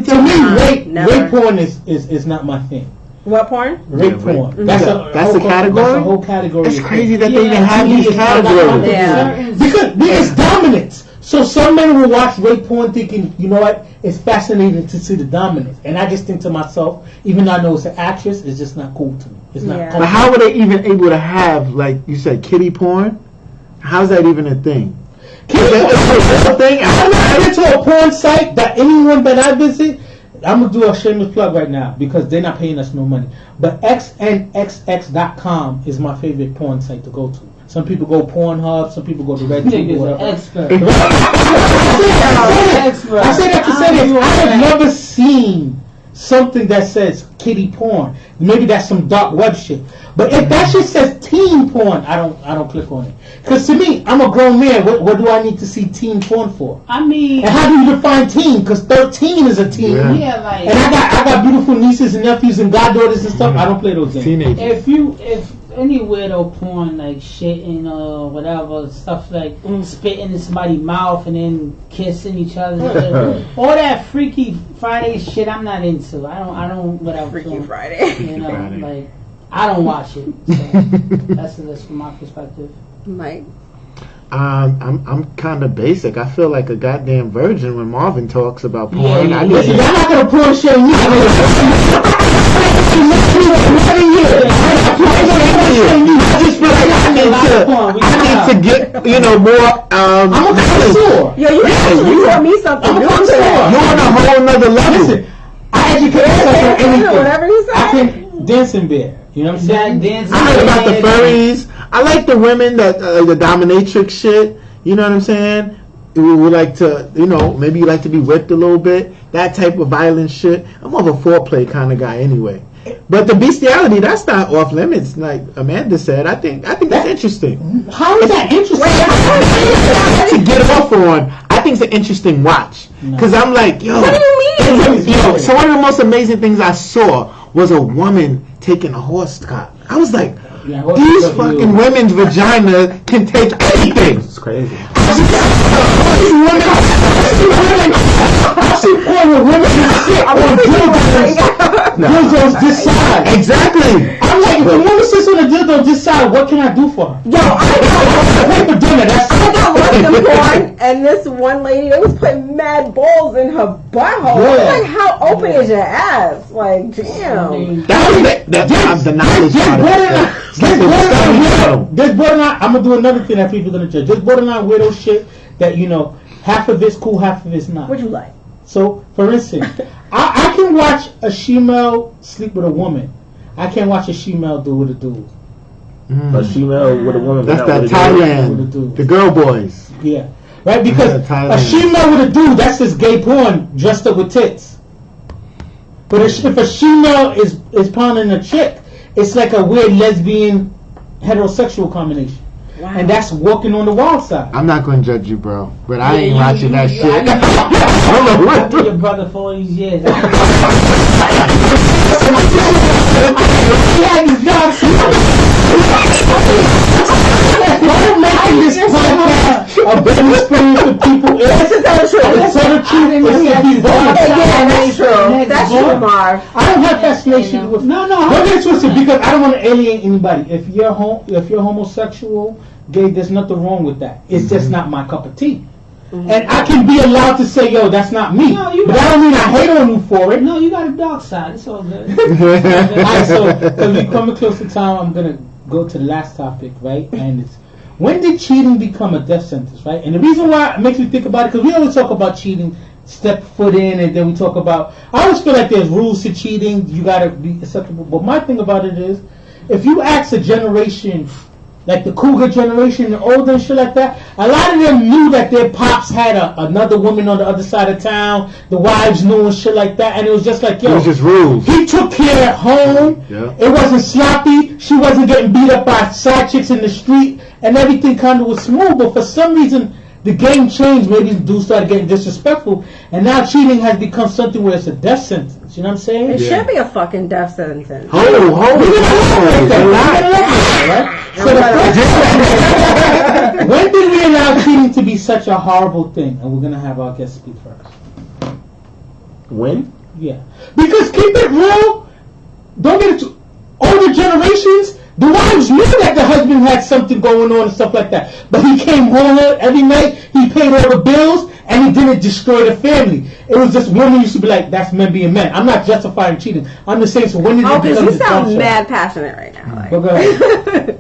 to me, rape never. porn is not my thing. What porn? Rape porn. That's a category? That's a whole category. It's of crazy thing. that they even have these categories. Yeah. Because it's dominance. So some men will watch rape porn thinking, you know what, it's fascinating to see the dominance. And I just think to myself, even though I know it's an actress, it's just not cool to me. It's not Yeah. cool. But how were they even able to have, like you said, kiddie porn? How's that even a thing? I went to a porn site that anyone that I visit, I'm going to do a shameless plug right now because they're not paying us no money. But xnxx.com is my favorite porn site to go to. Some people go Pornhub, some people go to Red Tube or whatever. Expert. I say that to say this. I have never seen something that says kiddie porn. Maybe that's some dark web shit. But if that shit says teen porn, I don't click on it. Because to me, I'm a grown man. What do I need to see teen porn for? I mean, And how do you define teen? Because 13 is a teen. Yeah. yeah, like And I got beautiful nieces and nephews and goddaughters and stuff. I don't play those games. Teenagers. if any weirdo porn like shitting or whatever stuff like spitting in somebody's mouth and then kissing each other, all that Freaky Friday shit, I'm not into. I don't whatever. Freaky Friday. You know, Friday. like I don't watch it. So that's from my perspective. Mike. I'm kind of basic. I feel like a goddamn virgin when Marvin talks about porn. Yeah. I need Listen, y'all not gonna porn shame me. I just feel like I need to get more. I'm a connoisseur. Yo, you actually taught me something I'm a new connoisseur. today. You're on a whole nother level. Listen, I educate myself on anything. Whatever you say. I can dancing bear. You know what I'm saying? Dancing. I heard about the furries. I like the women that the dominatrix shit. You know what I'm saying? We like to, maybe you like to be whipped a little bit. That type of violent shit. I'm more of a foreplay kind of guy anyway. But the bestiality, that's not off limits, like Amanda said. I think that's interesting. How is that interesting? To get off on, I think it's an interesting watch. Because I'm like, yo. What do you mean? So one of the most amazing things I saw was a woman taking a horse cock. I was like, these fucking women's vagina can take anything. It's crazy. I see porn with women who sit on dildos this side. Exactly. I'm like, if a woman sits on a dildo this side, what can I do for her? Yo, I Pay for dinner. got watching porn, and this one lady, they was putting mad balls in her butthole. I was like, how open is your ass? Like, damn. That's the knowledge part of it. There's borderline. I'm gonna do another thing that people are gonna judge. There's borderline weirdo shit that half of it's cool, half of it's not. What you like? So, for instance, I can watch a shemale sleep with a woman. I can't watch a shemale do with a dude. A female with a woman. That's but that not with a dude. Thailand. The girl boys. Yeah, right. Because That's a Thailand. shemale with a dude, that's just gay porn dressed up with tits. But if a shemale is pounding a chick, it's like a weird lesbian heterosexual combination. Wow. And that's walking on the wild side. I'm not gonna judge you, bro, but I ain't watching that shit. I I've don't know been what. your brother for all these years. I'm making this podcast a better experience for people. This is not true. It's so the truth is to be bold. Yeah, that's true. That's true, Marv. I don't have fascination with. No. Don't get it twisted, because I don't want to alienate anybody. If you're homosexual, gay, there's nothing wrong with that. It's just not my cup of tea. And I can be allowed to say, yo, that's not me. No, you but that don't mean I hate on you for it. No, you got a dark side. It's all good. Alright, so because we're coming close to time, I'm gonna go to the last topic, right? And it's, when did cheating become a death sentence, right? And the reason why it makes me think about it, because we always talk about cheating, step foot in, and then we talk about, I always feel like there's rules to cheating, you gotta be acceptable. But my thing about it is, if you ask a generation, like the Cougar generation, the older and shit like that, a lot of them knew that their pops had another woman on the other side of town, the wives knew and shit like that, and it was just like, It yo, was just rules. he took care at home. Yeah. It wasn't sloppy. She wasn't getting beat up by side chicks in the street, and everything kind of was smooth. But for some reason, the game changed. Maybe dudes started getting disrespectful, and now cheating has become something where it's a death sentence. You know what I'm saying? It Yeah. should be a fucking death sentence. Right? So when did we allow cheating to be such a horrible thing? And we're gonna have our guest speak first. When? Yeah, because keep it real. Don't get it too. Older generations, the wives knew that the husband had something going on and stuff like that. But he came home every night, he paid all the bills, and he didn't destroy the family. It was just women used to be like, that's men being men. I'm not justifying cheating. I'm just saying, so when did it Because become you this sound jump mad passionate right now. Like. But go ahead.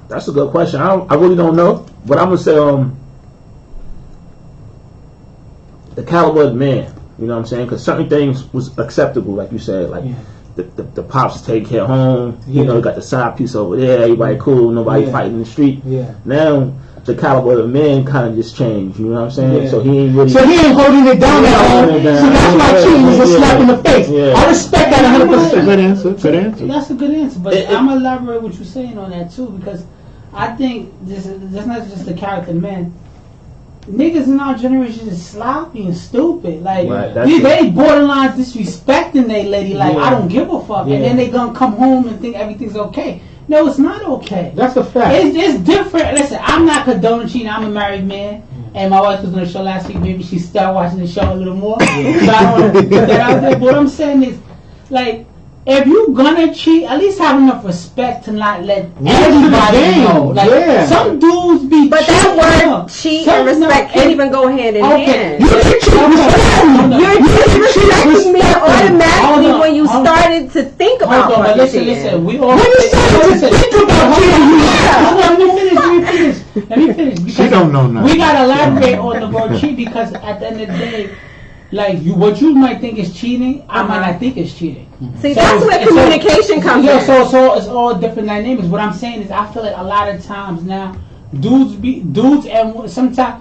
That's a good question. I really don't know, but I'm gonna say the caliber of the man. You know what I'm saying? Because certain things was acceptable, like you said, like the pops take care home. You know, got the side piece over there. Everybody cool. Nobody fighting in the street. Yeah. Now the caliber of the man kind of just changed. You know what I'm saying? Yeah. So he ain't really. So he ain't holding it down at home. holding it down. So that's why cheating is a slap in the face. Yeah. I respect that 100%. Good answer. Good answer. That's a good answer, but I'm gonna elaborate what you're saying on that too, because I think that's not just the character of men. Niggas in our generation is sloppy and stupid. Like Right, they borderline disrespecting they lady. Like I don't give a fuck, Yeah. and then they gonna come home and think everything's okay. No, it's not okay. That's a fact. It's different. Listen, I'm not condoning cheating. I'm a married man, and my wife was on the show last week. Maybe she started watching the show a little more. So I don't want to put that out there. But what I'm saying is, like, if you gonna cheat, at least have enough respect to not let Rules everybody of the game. know. Like, Yeah. some dudes be But that cheating. word cheat and respect can't even go hand in hand. You can cheat respect. You're disrespecting me automatically Hold on, when you hold on. started to think about Hold on, but fucking listen, cheating. we all. When you started to think about cheating, Let me finish. She don't know nothing. We gotta elaborate on the word cheat because at the end of the day, like what you might think is cheating, I might not think is cheating. See, So that's where it's- communication comes Yeah, in. so it's all different dynamics. What I'm saying is, I feel like a lot of times now, dudes and sometimes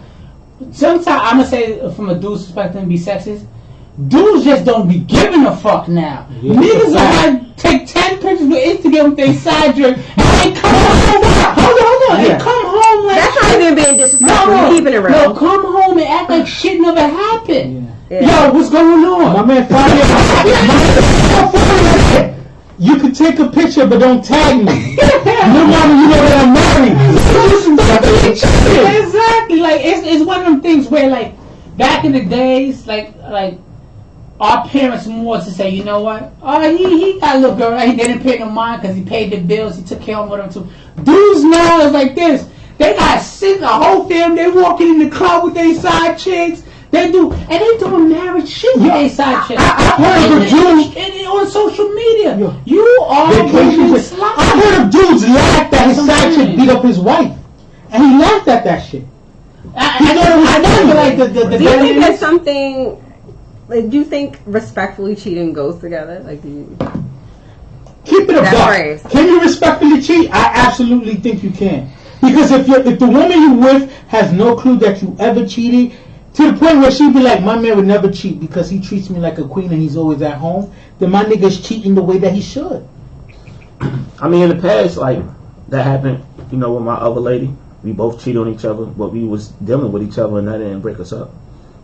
I'm gonna say from a dude's perspective and be sexist. Dudes just don't be giving a fuck now. Yeah. Niggas will take 10 pictures with Instagram with their side drink and they come home. Hold on. Yeah. And come home like That's not even being disrespectful. You're keeping it real. No, come home and act like shit never happened. Yeah. Yo, what's going on? My man Fabio, you can take a picture, but don't tag me. No matter you know that I'm married. Exactly. Like it's one of them things where like back in the days, like our parents more to say, you know what? Oh, he got a little girl. Right? He didn't pay no mind because he paid the bills. He took care of them too. Dudes now is like this. They got a whole family. They walking in the club with their side chicks. They doing marriage shit with their side chicks. I heard of dudes on social media. Yeah. You are moving I slow. heard of dudes laughed that his side chick beat up his wife, and he laughed at that shit. I know, like the Do you think there's something? Like, do you think respectfully cheating goes together? Like, do you? Keep it a That buck. phrase. Can you respectfully cheat? I absolutely think you can. Because if the woman you with has no clue that you ever cheated, to the point where she'd be like, my man would never cheat because he treats me like a queen and he's always at home, then my nigga's cheating the way that he should. I mean, in the past, like that happened. You know, with my other lady, we both cheated on each other, but we was dealing with each other, and that didn't break us up.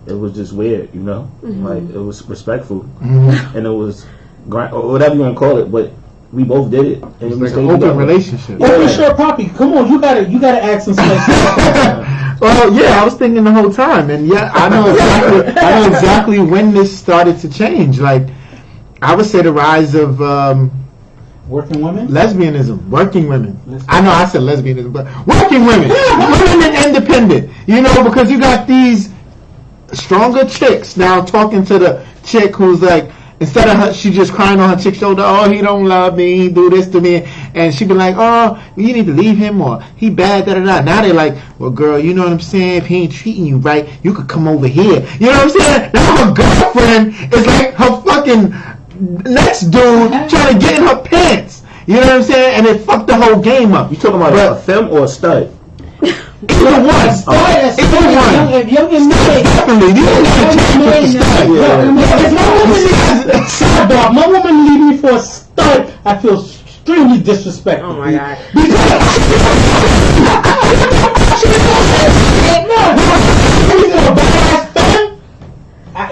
It was just weird, you know. Like it was respectful, and it was or whatever you want to call it. But we both did it, and It's we like stayed an open together. relationship. Open shirt poppy. Come on, you gotta ask some stuff. Well, yeah, I was thinking the whole time, and yeah, I know exactly when this started to change. Like, I would say the rise of Working women? lesbianism, working women. I know I said lesbianism, but working women, women and independent. You know, because you got these stronger chicks now talking to the chick who's like, instead of her, she just crying on her chick's shoulder, oh, he don't love me, he do this to me, and she be like, oh, you need to leave him, or he bad, da-da-da. Now they're like, well, girl, you know what I'm saying? If he ain't treating you right, you could come over here. You know what I'm saying? Now her girlfriend is like her fucking next dude trying to get in her pants. You know what I'm saying? And it fucked the whole game up. You talking about a femme or a stud? Either one. Either one. If you're getting married, Definitely. You don't have to check with the stud. Sidebar, my woman leave me for a stud, I feel extremely disrespected. Oh my god.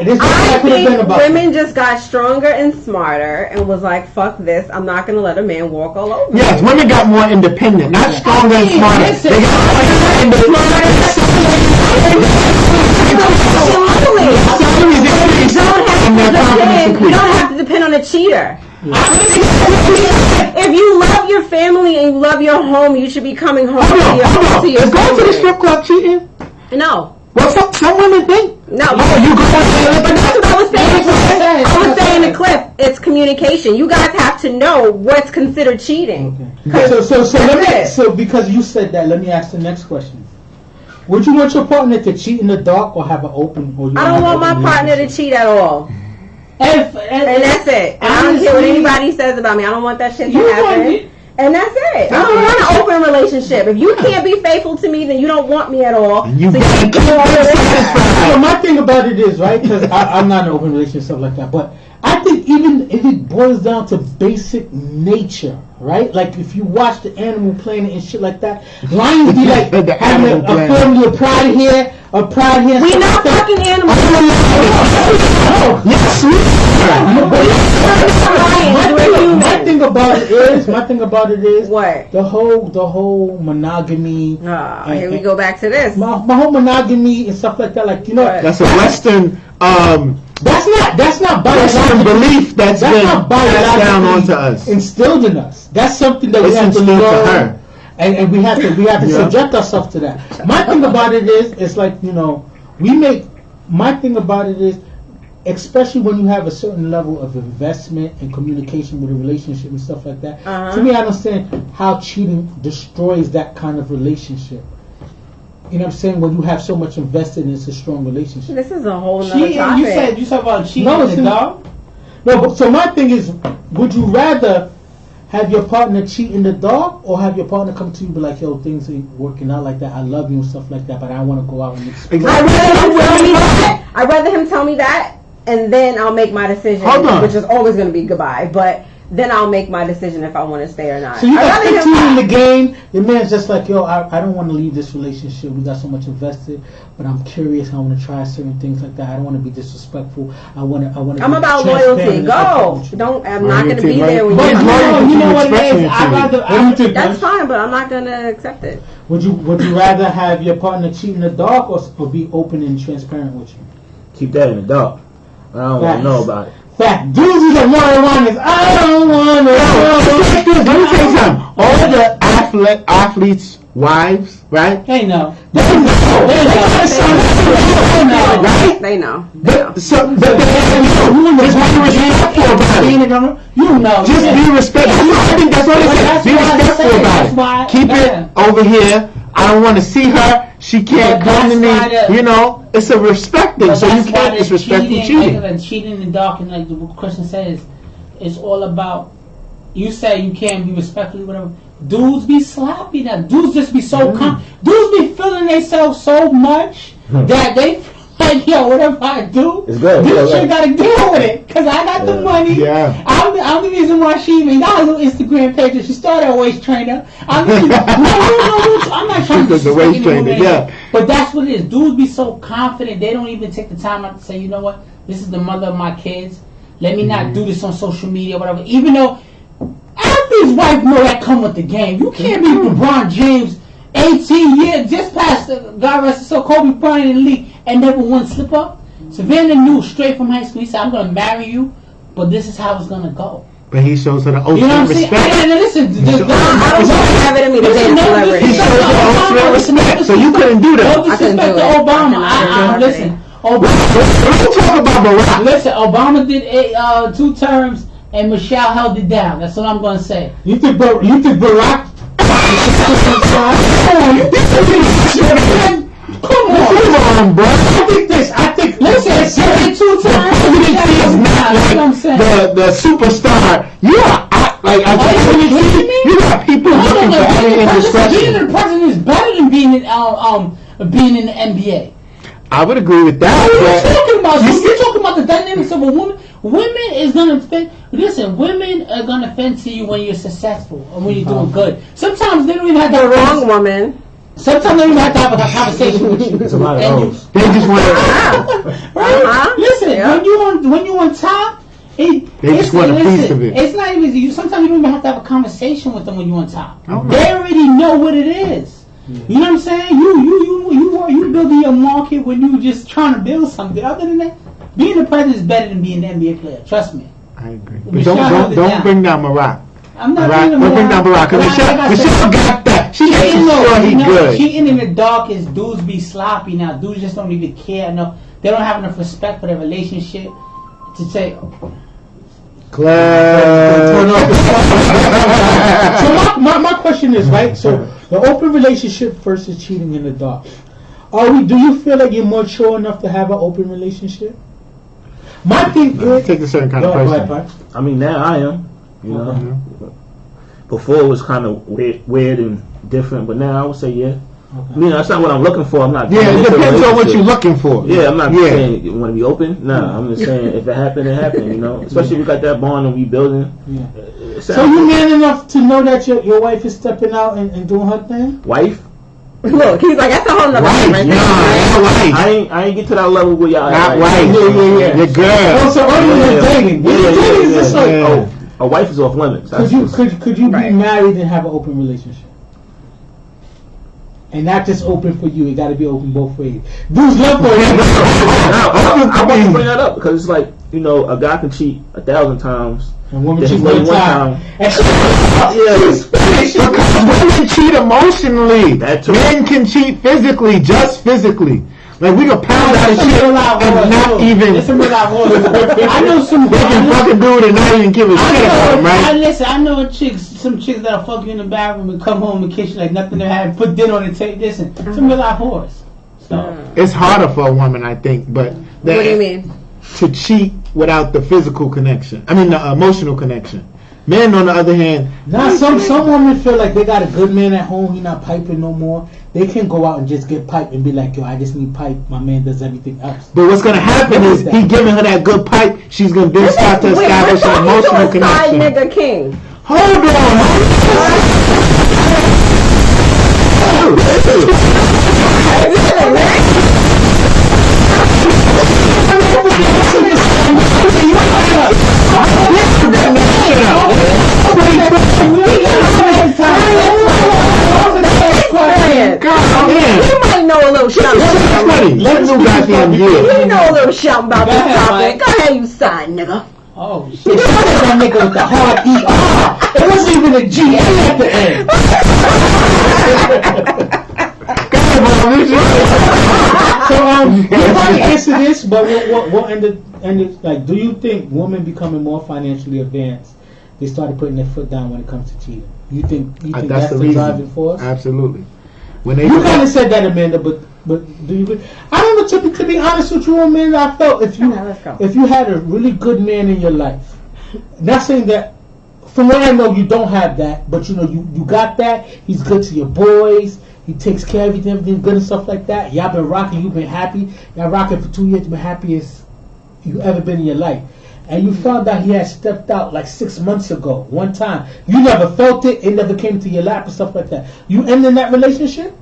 This is what I I could have been think about. women just got stronger and smarter and was like, fuck this, I'm not going to let a man walk all over me. Yes, women got more independent, not stronger and smarter. Listen. They got more independent. You don't have to depend on a cheater. If you love your family and you love your home, you should be coming home to your Is going to the family. strip club cheating? No. Well, some women think. No. Oh, you go But that's what I was saying. I was saying in the clip, it's communication. You guys have to know what's considered cheating. So because you said that, let me ask the next question. Would you want your partner to cheat in the dark or have an open? Or you I don't have want an my open partner to relationship? cheat at all. and that's it. And I don't care what anybody says about me. I don't want that shit to happen. And that's it. I don't want an open relationship. If you can't be faithful to me, then you don't want me at all. And you So can't keep all your So my thing about it is, right, because I'm not in an open relationship, stuff like that, but I think even if it boils down to basic nature, right, like if you watch the Animal Planet and shit like that, lions be like The having Animal a Planet. family of pride here, a pride here. We stuff not like that. fucking animals. Yes, My thing about it is What? the whole monogamy. Here we go back to this. My whole monogamy and stuff like that, like, you know, Right. that's a Western. that's That's not That's some biological. belief that's been not passed down biologically onto us. instilled in us. That's something that we It's have to instilled to learn, her. and we have to Yeah. subject ourselves to that. My thing about it is, it's like, you know, my thing about it is, especially when you have a certain level of investment and communication with a relationship and stuff like that. To me, I understand how cheating destroys that kind of relationship. You know what I'm saying? When you have so much invested and it's a strong relationship. This is a whole nother Cheating, topic. you said about cheating No, in it's the in- dog? No, but so my thing is, would you rather have your partner cheat in the dark, or have your partner come to you and be like, yo, things ain't working out like that, I love you and stuff like that, but I want to go out and explore. I'd rather him tell me that, and then I'll make my decision, Hold on. which is always going to be goodbye. But then I'll make my decision if I want to stay or not. So you I'd got rather 15 in him the game, your man's just like, yo, I don't want to leave this relationship, we got so much invested, but I'm curious, I want to try certain things like that, I don't want to be disrespectful, I want to I'm about loyalty. Go. I'm not going to be there when But you you know what it expressing is, it to I'd me. rather, What do you think, That's fine, but I'm not going to accept it. would you rather have your partner cheat in the dark, or be open and transparent with you? Keep that in the dark. I don't want to know about it. Fact, dudes is like one is I don't want to. Let me tell you something. All the athletes' wives, right? They know. Right? They know. So, but just be respectful about it. You know. Just be respectful. I think that's what it says. Be respectful about it. Keep it over here. I don't want to see her. She can't come to me. You know, it's a respect thing. So you can't disrespect cheating. Like cheating in the dark, and like the question says, it's all about. You say you can't be respectful, whatever. Dudes be sloppy now. Dudes just be so dudes be feeling themselves so much that they feel like, yo, whatever I do, It's good. this Yeah, chick gotta deal with it. Cause I got the money. Yeah. I'm the reason why she even got a little Instagram page. And she started a waist trainer. I'm not trying to She's a waist disrespect trainer, anyone, yeah. But that's what it is. Dudes be so confident they don't even take the time out to say, you know what, this is the mother of my kids. Let me not do this on social media, whatever. Even though athlete's wife know that come with the game. You can't be LeBron James, 18 years, just past God rest his soul, Kobe Bryant in the league, and never won slip up. Savannah knew straight from high school. He said, I'm going to marry you, but this is how it's going to go. But he shows her the You know what I'm ultimate saying? respect. Listen, I don't have it in me to date a celebrity. He shows her the ultimate respect. So you couldn't do No that. I couldn't disrespect do to it. Obama. I cannot do it. Listen, Obama. Let's talk about Barack. Listen, Obama did 2 terms, and Michelle held it down. That's what I'm going to say. You think Barack? Come on. Come on, bro. I think. Listen, say 2 times. President is not That's what I'm saying. the superstar. You are like Are you kidding me? you got people looking for any Being indiscretion. the president is better than being in the NBA. I would agree with that. What are you but talking about? You're talking about the dynamics of a woman. Women is gonna fit. Listen, women are gonna fend to you when you're successful and when you're doing good. Sometimes they don't even have The to wrong woman. Sometimes they don't even have to have a conversation with you. It's a lot of And you- those. they just want to. Right? Listen, Yeah. when you on top, They just want a piece of it. It's not even. Sometimes you don't even have to have a conversation with them when you're on top. Oh. They already know what it is. You know what I'm saying? You building your market when you just trying to build something. Other than that, being the president is better than being an NBA player. Trust me. I agree. But Michelle held it don't down. bring down Barack. I'm not Barack, being don't bring down Barack. 'Cause Michelle got that. She makes sure he good. Cheating in the dark is dudes be sloppy now. Dudes just don't even care enough. They don't have enough respect for their relationship to say. So my question is, right? So the open relationship versus cheating in the dark. Do you feel like you're mature enough to have an open relationship? My thing is, Take a certain kind of Go person. ahead. I mean, now I am. You know, before it was kind of weird and different, but now I would say yeah. I mean, that's not what I'm looking for. I'm not. Yeah, it into a depends on what relationship. you're looking for. Yeah, I'm not saying you want to be open. Nah, I'm just saying if it happened, it happened. You know, especially if we got that bond and we building. Yeah. So you man enough to know that your wife is stepping out and doing her thing? Wife? Look, he's like, that's a whole nother thing right there. I ain't get to that level where y'all. Not like, wife. Your girl. Oh, so when you're dating, when you're dating, is this like, Oh, a wife is off limits. could you be married and have an open relationship? And not just open for you, it got to be open both ways. Dudes love for you. I want to bring that up because it's like, you know, a guy can cheat 1,000 times. And women then cheat his lady one time. Because women cheat emotionally. That too. Men can cheat physically, just physically. Like we can pound that shit and not even. I know some. They can fucking do it and not even give a shit about them, right? Listen, I know some chicks that'll fuck you in the bathroom and come home and kiss you like nothing ever happened. Put dinner on the table. Listen, some real life whores. So It's harder for a woman, I think, but What do you mean? to cheat without the physical connection. I mean, the emotional connection. Men, on the other hand, Now, some women feel like they got a good man at home. He not piping no more. They can go out and just get piped and be like, yo, I just need pipe. My man does everything else. but what's gonna happen is he giving her that good pipe. She's gonna then start to establish an emotional Wait, side connection. nigga king. Hold You might know a little something. Let's do goddamn You year. know a little something about this ahead, topic. Go ahead, you side nigga. oh shit. She said that nigga with the hard E-R. It wasn't even a G at the end. So we'll probably answer this, but we'll end it like, do you think women becoming more financially advanced, they started putting their foot down when it comes to cheating? You think that's the driving force? Absolutely. When they You kind of said that, Amanda, but do you? I don't know. To be honest with you, Amanda, I felt if you had a really good man in your life, not saying that. From what I know, you don't have that, but you know you got that. He's good to your boys. He takes care of everything good and stuff like that. Y'all been rocking. You've been happy. Y'all rocking for 2 years. You've been happiest you ever been in your life. And you found out he had stepped out like 6 months ago. One time, you never felt it. It never came to your lap and stuff like that. You ended that relationship?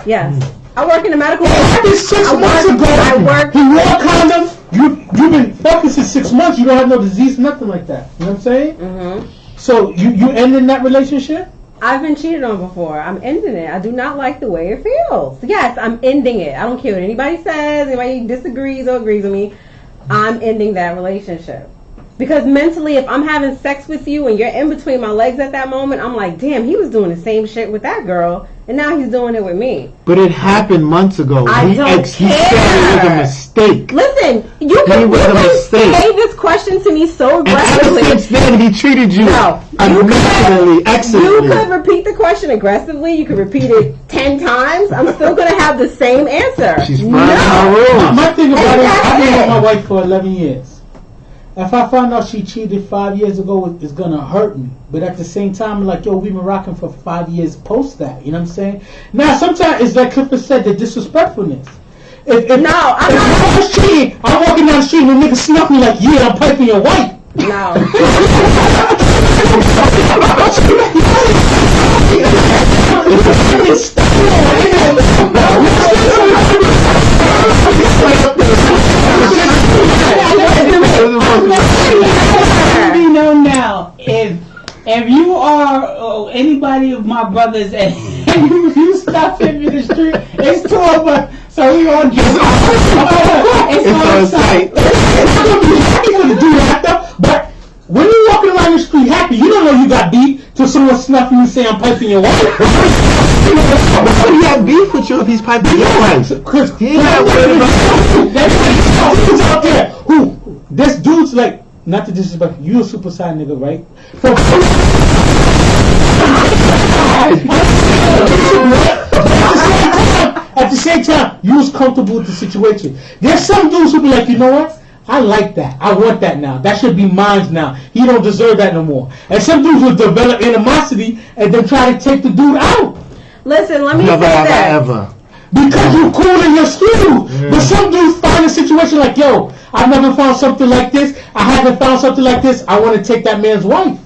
Yes. I work in the medical. It happened 6 months ago. I work. He wore condoms. You've been fucking since 6 months. You don't have no disease, nothing like that. You know what I'm saying? Mm-hmm. So you ended that relationship? I've been cheated on before. I'm ending it. I do not like the way it feels. Yes, I'm ending it. I don't care what anybody says, anybody disagrees or agrees with me. I'm ending that relationship. Because mentally, if I'm having sex with you and you're in between my legs at that moment, I'm like, damn, he was doing the same shit with that girl, and now he's doing it with me. But it happened months ago. I don't He said it was a mistake. Listen, you can say this question to me so And ever aggressively. since then, he treated you You excellently. could repeat the question aggressively. You could repeat it 10 times. I'm still going to have the same answer. She's following my rules. My thing about it, I've been with it. my wife for 11 years. If I find out she cheated 5 years ago, it's gonna hurt me. But at the same time, like, yo, we've been rocking for 5 years post that. You know what I'm saying? Now, sometimes it's like Clifford said, the disrespectfulness. If I was cheating, I'm walking down the street and a nigga snuff me like, yeah, I'm piping your wife. No. Let me know now if you are anybody of my brothers and you stop him in the street, it's 2 of us, so we all just it's on site. You gonna do that though, but when you walking around the street happy, you don't know you got beef till someone snuff you and say I'm piping your wife. Why do you have beef with you if he's piping your wife? Because He ain't got worried about that's out there who this dude's like, not to disrespect you, a super side nigga, right? So, at the same time, you was comfortable with the situation. There's some dudes who be like, you know what? I like that. I want that now. That should be mine now. He don't deserve that no more. And some dudes will develop animosity and then try to take the dude out. Listen, let me Never say have I that. ever. Because you cool in your skin. Yeah. But some dudes find a situation like, yo, I never found something like this. I haven't found something like this. I want to take that man's wife.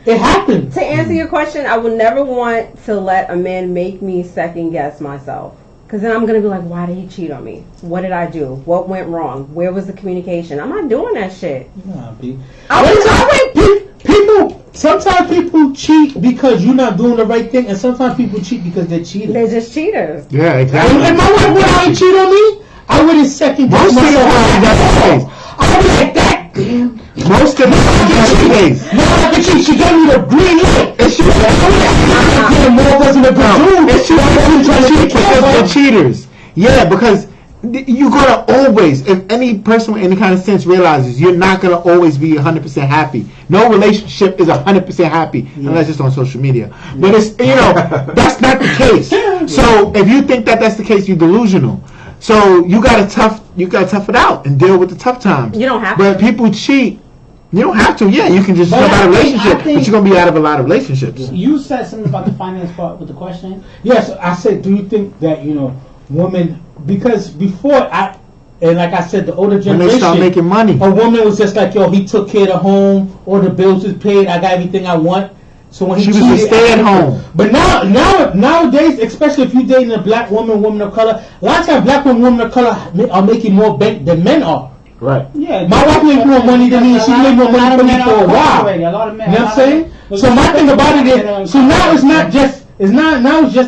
It happens. To answer your question, I would never want to let a man make me second guess myself. Because then I'm going to be like, why did he cheat on me? What did I do? What went wrong? Where was the communication? I'm not doing that shit. Nah, B. I went People sometimes people cheat because you're not doing the right thing, and sometimes people cheat because they're cheating. They're just cheaters. Yeah, exactly. And my wife went out and cheat on me, I wouldn't second guess Most of the myself. time, that's the case. I would be like that. Damn. Most of the time, that's the case. No, I can cheat. She gave me the green light. It's true. Yeah, more wasn't a good dude. It's true. Because they're cheaters. Yeah, because you're gonna always, if any person with any kind of sense realizes, you're not gonna always be 100% happy. No relationship is 100% happy unless it's on social media. But it's that's not the case. So if you think that that's the case, you're delusional. So you gotta tough it out and deal with the tough times. You don't have But to. people cheat. You don't have to. Yeah, you can just But jump out of a I relationship, think- but you're gonna be out of a lot of relationships. You said something about the finance part with the question. Yes, I said, do you think that, women, because before and like I said, the older When generation, they start making money. a woman was just like, yo, he took care of the home, all the bills is paid, I got everything I want. So when he She was a cheated, stay-at-home. But nowadays, especially if you're dating a black woman of color, a lot of times black women of color are making more bank than men are. Right. Yeah, My wife made more money than me, and she made more money for me for a while. A lot of men. You know what I'm saying? So my thing about it is, so now it's not just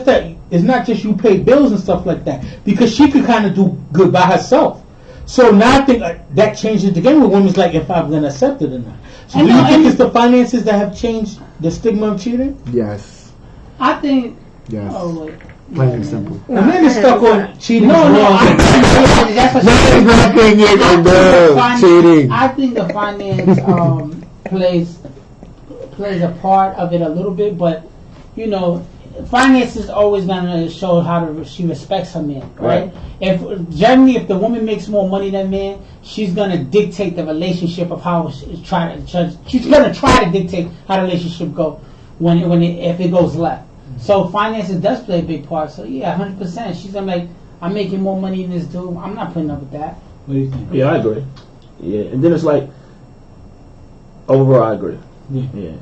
that it's not just you pay bills and stuff like that, because she could kind of do good by herself. So now I think that changes the game with women's like if I'm gonna accept it or not. So do you think it's the finances that have changed the stigma of cheating? Yes. I think. Yes. Oh wait. Plain and simple. The men is stuck on cheating. No, wrong. that's what Cheating. I think the finance plays a part of it a little bit, but finance is always gonna show how she respects her man, right? If the woman makes more money than man, she's gonna dictate the relationship of how she's gonna try to dictate how the relationship go if it goes left. So finances does play a big part. So yeah, 100%. She's gonna like, I'm making more money than this dude. I'm not putting up with that. What do you think? Yeah, I agree. Yeah, and then it's like, overall, I agree. Yeah.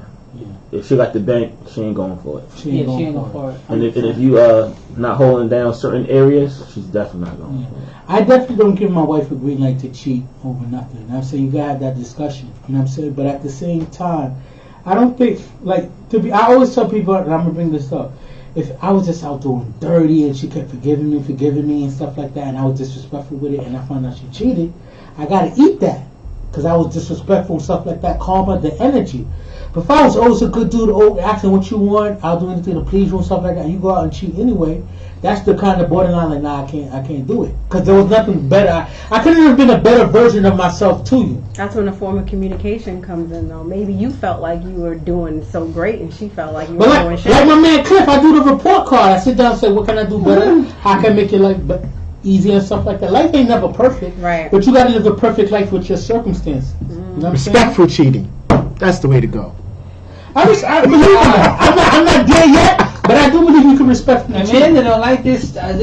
If she got the bank, she ain't going for it. She ain't going for it. And if you not holding down certain areas, she's definitely not going for it. I definitely don't give my wife a green light to cheat over nothing. I'm saying you gotta have that discussion. You know what I'm saying? But at the same time, I don't think I always tell people, and I'm gonna bring this up. If I was just out doing dirty and she kept forgiving me and stuff like that, and I was disrespectful with it, and I found out she cheated, I gotta eat that because I was disrespectful and stuff like that. Karma, the energy. But if I was always a good dude, asking what you want, I'll do anything to please you and stuff like that, and you go out and cheat anyway, that's the kind of borderline like, nah, I can't do it. Because there was nothing better. I couldn't have been a better version of myself to you. That's when the form of communication comes in, though. Maybe you felt like you were doing so great, and she felt like you were doing shit. Like my man Cliff, I do the report card. I sit down and say, what can I do better? How can I make your life easier and stuff like that? Life ain't never perfect. Right. But you got to live a perfect life with your circumstances. You know what I'm saying? Respectful cheating. That's the way to go. I believe in that. I'm not there yet, but I do believe you can respect me. Amanda don't like this stuff.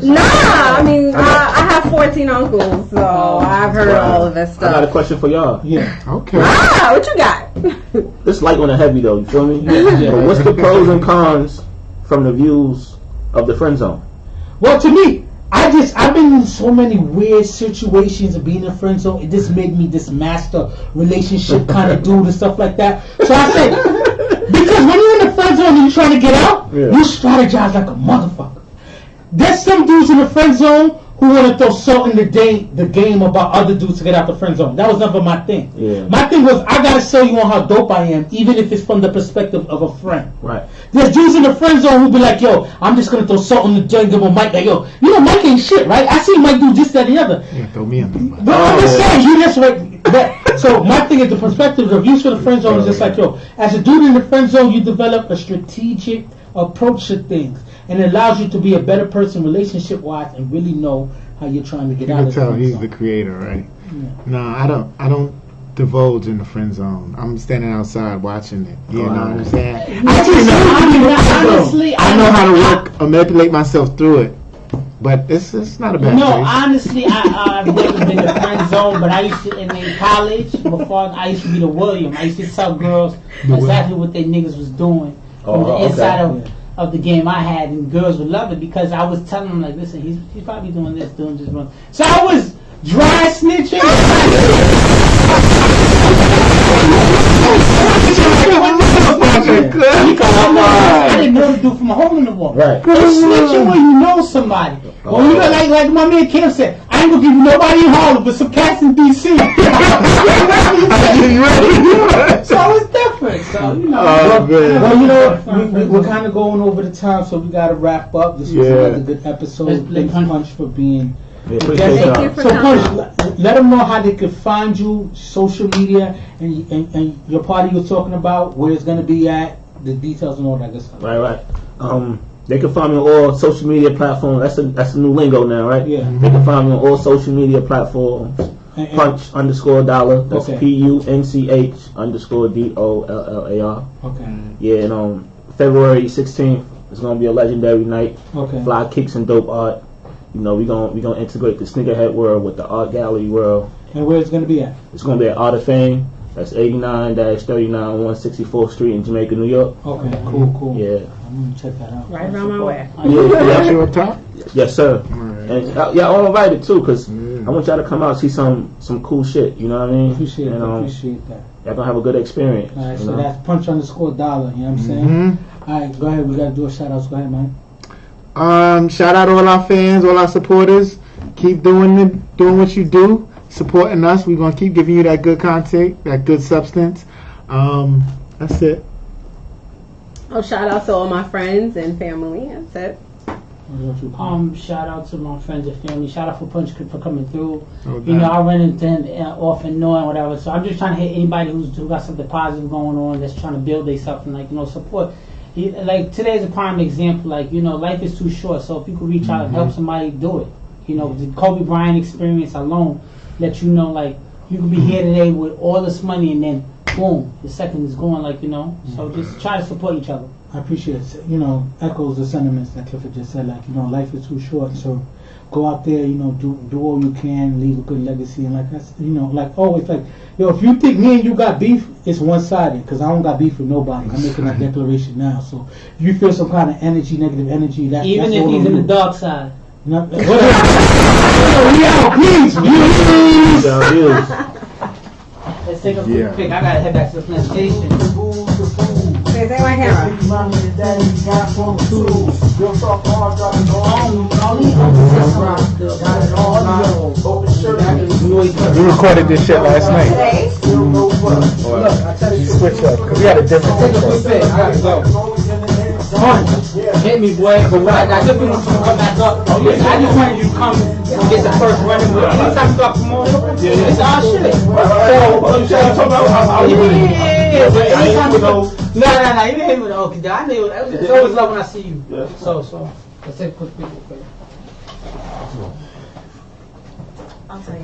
Nah, I mean, I have 14 uncles, so I've heard all of this I got a stuff. question for y'all. Yeah. Okay. What you got? This light on the heavy though, you feel me? Yeah. But what's the pros and cons from the views of the friend zone? Well, to me, I've been in so many weird situations of being in a friend zone. It just made me this master relationship kind of dude and stuff like that. So I said, because when you're in the friend zone and you're trying to get out, you strategize like a motherfucker. There's some dudes in the friend zone who want to throw salt in the game about other dudes to get out the friend zone. That was never my thing. Yeah. My thing was, I gotta sell you on how dope I am, even if it's from the perspective of a friend. Right. There's dudes in the friend zone who be like, yo, I'm just gonna throw salt in the joint, give him Mike. Like, yo, Mike ain't shit, right? I see Mike do this, that, and the other. Yeah, throw me on the bus. But I'm just saying, you just right. So my thing is the perspective, the views for the friend zone is just like, yo, as a dude in the friend zone, you develop a strategic approach to things, and it allows you to be a better person relationship-wise and really know how you're trying to get You out can of the tell friend he's zone. the creator, right? No, I don't divulge in the friend zone. I'm standing outside watching it. You know what I'm saying? Honestly, I know how to work or manipulate myself through it. But it's not a bad No, place. honestly, I've never been in the friend zone, but I used to, in college, before I used to be the William. I used to tell girls exactly what they niggas was doing on the inside of the game I had, and girls would love it because I was telling them, like, listen, he's probably doing this, doing this wrong. So I was dry snitching. Because I didn't know the dude from a hole in the wall. Right. It's snitching when you know somebody. When you know, like my man Kim said, I ain't gonna give you nobody in Harlem, but some cats in DC. So it's different. So you know. Well, you know, we're kind of going over the time, so we got to wrap up. This was another good episode. Thanks, Punch, for being. Yeah, appreciate Thank y'all. you for So, coming. Punch, let them know how they can find you, social media, and your party you're talking about, where it's going to be at, the details and all that good stuff. Right. They can find me on all social media platforms. That's a new lingo now, right? Yeah. They can find me on all social media platforms. Punch_dollar. That's PUNCH_DOLLAR. Okay. Yeah, and February 16th is gonna be a legendary night. Okay. Fly kicks and dope art. You know, we gonna integrate the sneakerhead world with the art gallery world. And where it's going to be at? It's gonna be at Art of Fame. That's 89-39 164th Street in Jamaica, New York. Okay. Cool. Yeah. I'm going to check that out. Right around my way. Got you up top? Yes, sir. Alright. And y'all all invited too, cause I want y'all to come out and see some cool shit. You know what I mean? Appreciate and, that. Appreciate that. Y'all gonna have a good experience. All right, you so know? that's Punch_dollar. You know what I'm saying? All right, go ahead. We got to do a shout out. Go ahead, man. Shout out all our fans, all our supporters. Keep doing what you do, supporting us. We're gonna keep giving you that good content, that good substance. That's it. Oh, shout out to all my friends and family. That's it. Shout out to my friends and family. Shout out for Punch for coming through. No You know, doubt. I run into him off and on, whatever. So I'm just trying to hit anybody who got something positive going on, that's trying to build themselves and support. Like today's a prime example. Like, you know, life is too short. So if you could reach out and help somebody, do it. You know, the Kobe Bryant experience alone let you know, like, you could be here today with all this money and then boom, the second is gone. Like, you know. So just try to support each other. I appreciate it. You know, echoes the sentiments that Clifford just said. Like, you know, life is too short, so go out there. You know, do all you can, leave a good legacy, and like that's, you know, like always, like, yo, if you think me and you got beef, it's one-sided, because I don't got beef with nobody. I'm making that declaration now. So if you feel some kind of energy, negative energy, that's Even if all he's on in the you. dark side. You know, we out, please. Let's take a quick pick. I gotta head back to the plantation. Okay, say my camera. Mommy and daddy got from the tools. Real talk hard, dropping We recorded this shit last night. Today? You switch up because we had a different Take a quick intro. pick. I gotta go. Hit me, boy. But what I just want you to come back up. I just wanted you to come and get the first running with. Anytime you start promoting, it's our shit. Yeah. But anytime you go, no. You didn't hit me with the okay. I knew it's always love when I see you. So let's take a quick pick. I'll tell you.